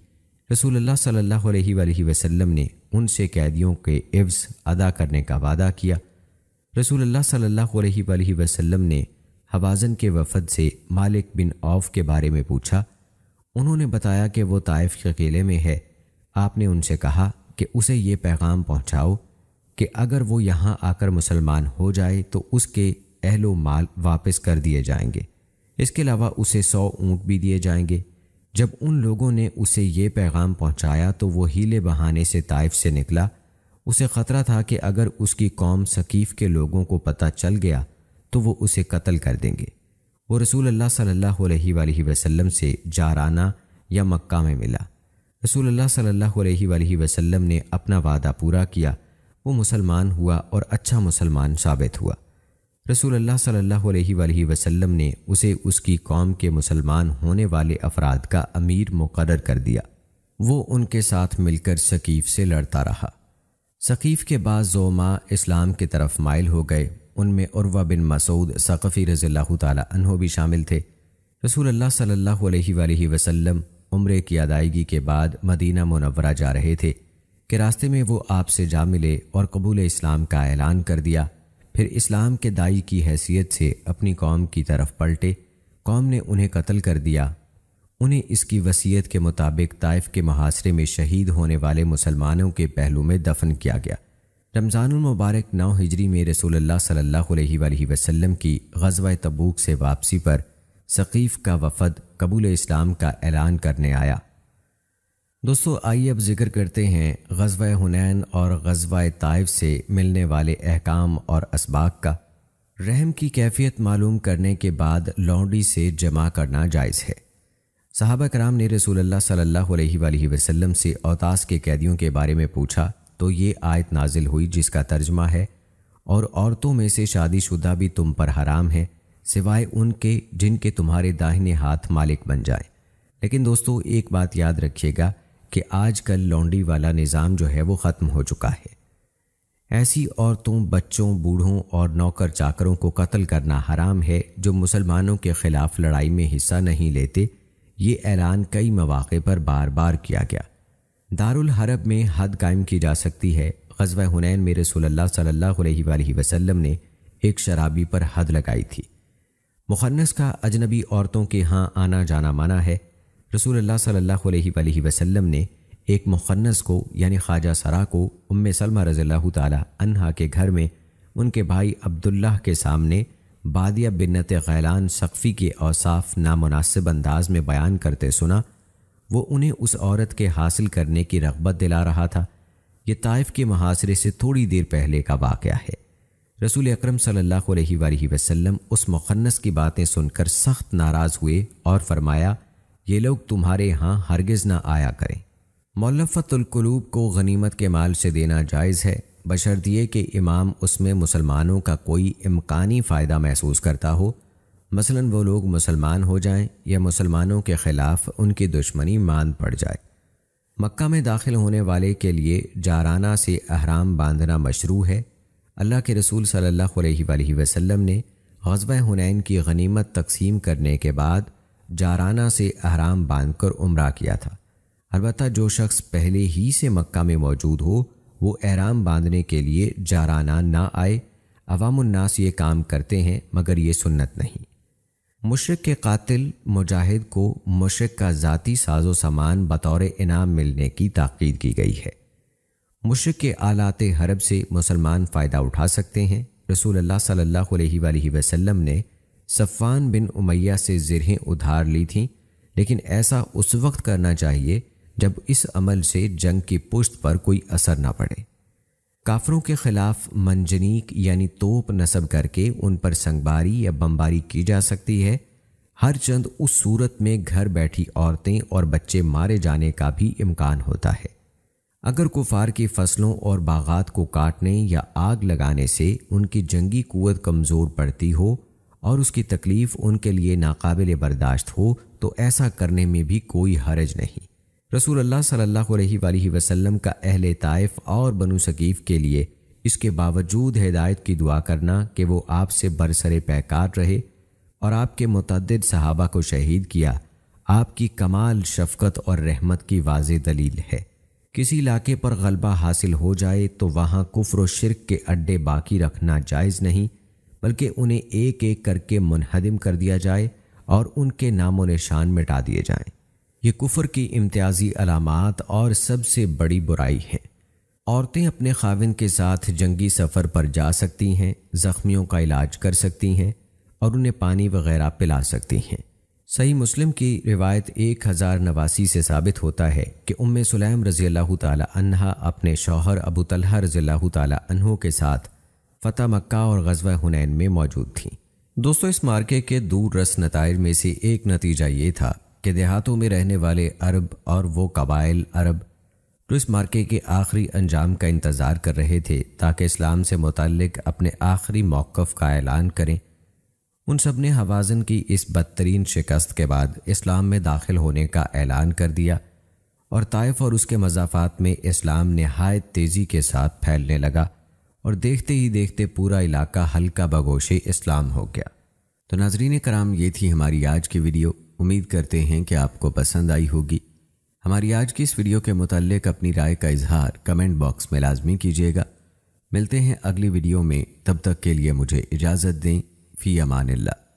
A: رسول اللہ صلی اللہ علیہ وآلہ وسلم نے ان سے قیدیوں کے عوض ادا کرنے کا وعدہ کیا۔ رسول اللہ صلی اللہ علیہ وآلہ وسلم نے حوازن کے وفد سے مالک بن عوف کے بارے میں پوچھا۔ انہوں نے بتایا کہ وہ طائف کے قلعے میں ہے۔ آپ نے ان سے کہا کہ اسے یہ پیغام پہنچاؤ کہ اگر وہ یہاں آ کر مسلمان ہو جائے تو اس کے اہل و مال واپس کر دیے جائیں گے، اس کے علاوہ اسے 100 اونٹ بھی دیے جائیں گے۔ جب ان لوگوں نے اسے یہ پیغام پہنچایا تو وہ ہیلے بہانے سے طائف سے نکلا۔ اسے خطرہ تھا کہ اگر اس کی قوم ثقیف کے لوگوں کو پتہ چل گیا تو وہ اسے قتل کر دیں گے۔ وہ رسول اللہ صلی اللہ علیہ وآلہ وسلم سے جارانہ یا مکہ میں ملا۔ رسول اللہ صلی اللہ علیہ وآلہ وسلم نے اپنا وعدہ پورا کیا۔ وہ مسلمان ہوا اور اچھا مسلمان ثابت ہوا۔ رسول اللہ صلی اللہ علیہ وآلہ وسلم نے اسے اس کی قوم کے مسلمان ہونے والے افراد کا امیر مقرر کر دیا۔ وہ ان کے ساتھ مل کر ثقیف سے لڑتا رہا۔ ثقیف کے بعض زعماء اسلام کی طرف مائل ہو گئے۔ ان میں عروہ بن مسعود ثقفی رضی اللہ تعالی عنہ بھی شامل تھے۔ رسول اللہ صلی اللہ علیہ وآلہ وسلم عمرے کی ادائیگی کے بعد مدینہ منورہ جا رہے تھے کہ راستے میں وہ آپ سے جا ملے اور قبول اسلام کا اعلان کر دیا۔ پھر اسلام کے داعی کی حیثیت سے اپنی قوم کی طرف پلٹے۔ قوم نے انہیں قتل کر دیا۔ انہیں اس کی وصیت کے مطابق طائف کے محاصرے میں شہید ہونے والے مسلمانوں کے پہلو میں دفن کیا گیا۔ رمضان المبارک 9 ہجری میں رسول اللہ صلی اللہ علیہ وآلہ وسلم کی غزوہ تبوک سے واپسی پر ثقیف کا وفد قبول اسلام کا اعلان کرنے آیا۔ دوستو، آئیے اب ذکر کرتے ہیں غزوہ حنین اور غزوہ طائف سے ملنے والے احکام اور اسباق کا۔ رحم کی کیفیت معلوم کرنے کے بعد لونڈی سے جمع کرنا جائز ہے۔ صحابہ کرام نے رسول اللہ صلی اللہ علیہ وآلہ وسلم سے اوطاس کے قیدیوں کے بارے میں پوچھا تو یہ آیت نازل ہوئی جس کا ترجمہ ہے، اور عورتوں میں سے شادی شدہ بھی تم پر حرام ہے سوائے ان کے جن کے تمہارے داہنے ہاتھ مالک بن جائیں۔ لیکن دوستو، ایک بات یاد رکھیے گا کہ آج کل لونڈی والا نظام جو ہے وہ ختم ہو چکا ہے۔ ایسی عورتوں، بچوں، بوڑھوں اور نوکر چاکروں کو قتل کرنا حرام ہے جو مسلمانوں کے خلاف لڑائی میں حصہ نہیں لیتے۔ یہ اعلان کئی مواقع پر بار بار کیا گیا۔ دارالحرب میں حد قائم کی جا سکتی ہے۔ غزوہ حنین میں رسول اللہ صلی اللہ علیہ وآلہ وسلم نے ایک شرابی پر حد لگائی تھی۔ مخنث کا اجنبی عورتوں کے ہاں آنا جانا منع ہے۔ رسول اللہ صلی اللہ علیہ وآلہ وسلم نے ایک مخنث کو یعنی خواجہ سرا کو ام سلمہ رضی اللہ تعالی عنہا کے گھر میں ان کے بھائی عبداللہ کے سامنے بادیہ بنت غیلان ثقفی کے اوصاف نامناسب انداز میں بیان کرتے سنا۔ وہ انہیں اس عورت کے حاصل کرنے کی رغبت دلا رہا تھا۔ یہ طائف کے محاصرے سے تھوڑی دیر پہلے کا واقعہ ہے۔ رسول اکرم صلی اللہ علیہ وآلہ وسلم اس مخنث کی باتیں سن کر سخت ناراض ہوئے اور فرمایا یہ لوگ تمہارے ہاں ہرگز نہ آیا کریں۔ مؤلفۃ القلوب کو غنیمت کے مال سے دینا جائز ہے بشرط یہ کہ امام اس میں مسلمانوں کا کوئی امکانی فائدہ محسوس کرتا ہو، مثلا وہ لوگ مسلمان ہو جائیں یا مسلمانوں کے خلاف ان کی دشمنی مان پڑ جائے۔ مکہ میں داخل ہونے والے کے لیے جارانہ سے احرام باندھنا مشروع ہے۔ اللہ کے رسول صلی اللہ علیہ وآلہ وسلم نے غزوہ حنین کی غنیمت تقسیم کرنے کے بعد جارانہ سے احرام باندھ کر عمرہ کیا تھا۔ البتہ جو شخص پہلے ہی سے مکہ میں موجود ہو وہ احرام باندھنے کے لیے جارانہ نہ آئے۔ عوام الناس یہ کام کرتے ہیں مگر یہ سنت نہیں۔ مشرک کے قاتل مجاہد کو مشرک کا ذاتی ساز و سامان بطور انعام ملنے کی تاکید کی گئی ہے۔ مشرک کے آلات حرب سے مسلمان فائدہ اٹھا سکتے ہیں۔ رسول اللہ صلی اللہ علیہ وآلہ وسلم نے صفوان بن امیہ سے زرہیں ادھار لی تھیں، لیکن ایسا اس وقت کرنا چاہیے جب اس عمل سے جنگ کی پشت پر کوئی اثر نہ پڑے۔ کافروں کے خلاف منجنیق یعنی توپ نصب کر کے ان پر سنگباری یا بمباری کی جا سکتی ہے۔ ہر چند اس صورت میں گھر بیٹھی عورتیں اور بچے مارے جانے کا بھی امکان ہوتا ہے۔ اگر کفار کی فصلوں اور باغات کو کاٹنے یا آگ لگانے سے ان کی جنگی قوت کمزور پڑتی ہو اور اس کی تکلیف ان کے لیے ناقابل برداشت ہو تو ایسا کرنے میں بھی کوئی حرج نہیں۔ رسول اللہ صلی اللہ علیہ وآلہ وسلم کا اہل طائف اور بنو ثقیف کے لیے اس کے باوجود ہدایت کی دعا کرنا کہ وہ آپ سے برسر پیکار رہے اور آپ کے متعدد صحابہ کو شہید کیا، آپ کی کمال شفقت اور رحمت کی واضح دلیل ہے۔ کسی علاقے پر غلبہ حاصل ہو جائے تو وہاں کفر و شرک کے اڈے باقی رکھنا جائز نہیں، بلکہ انہیں ایک ایک کر کے منہدم کر دیا جائے اور ان کے نام و نشان مٹا دیے جائیں۔ یہ کفر کی امتیازی علامات اور سب سے بڑی برائی ہے۔ عورتیں اپنے خاوند کے ساتھ جنگی سفر پر جا سکتی ہیں، زخمیوں کا علاج کر سکتی ہیں اور انہیں پانی وغیرہ پلا سکتی ہیں۔ صحیح مسلم کی روایت 1089 سے ثابت ہوتا ہے کہ ام سلیم رضی اللہ تعالی عنہا اپنے شوہر ابو طلحہ رضی اللہ تعالی عنہ کے ساتھ فتح مکہ اور غزوہ حنین میں موجود تھیں۔ دوستو، اس مارکے کے دور رس نتائج میں سے ایک نتیجہ یہ تھا کہ دیہاتوں میں رہنے والے عرب اور وہ قبائل عرب جو اس مارکے کے آخری انجام کا انتظار کر رہے تھے تاکہ اسلام سے متعلق اپنے آخری موقف کا اعلان کریں، ان سب نے حوازن کی اس بدترین شکست کے بعد اسلام میں داخل ہونے کا اعلان کر دیا اور طائف اور اس کے مضافات میں اسلام نہایت تیزی کے ساتھ پھیلنے لگا اور دیکھتے ہی دیکھتے پورا علاقہ ہلکا بگوش اسلام ہو گیا۔ تو ناظرین کرام، یہ تھی ہماری آج کی ویڈیو۔ امید کرتے ہیں کہ آپ کو پسند آئی ہوگی۔ ہماری آج کی اس ویڈیو کے متعلق اپنی رائے کا اظہار کمنٹ باکس میں لازمی کیجیے گا۔ ملتے ہیں اگلی ویڈیو میں، تب تک کے لیے مجھے اجازت دیں۔ فی امان اللہ۔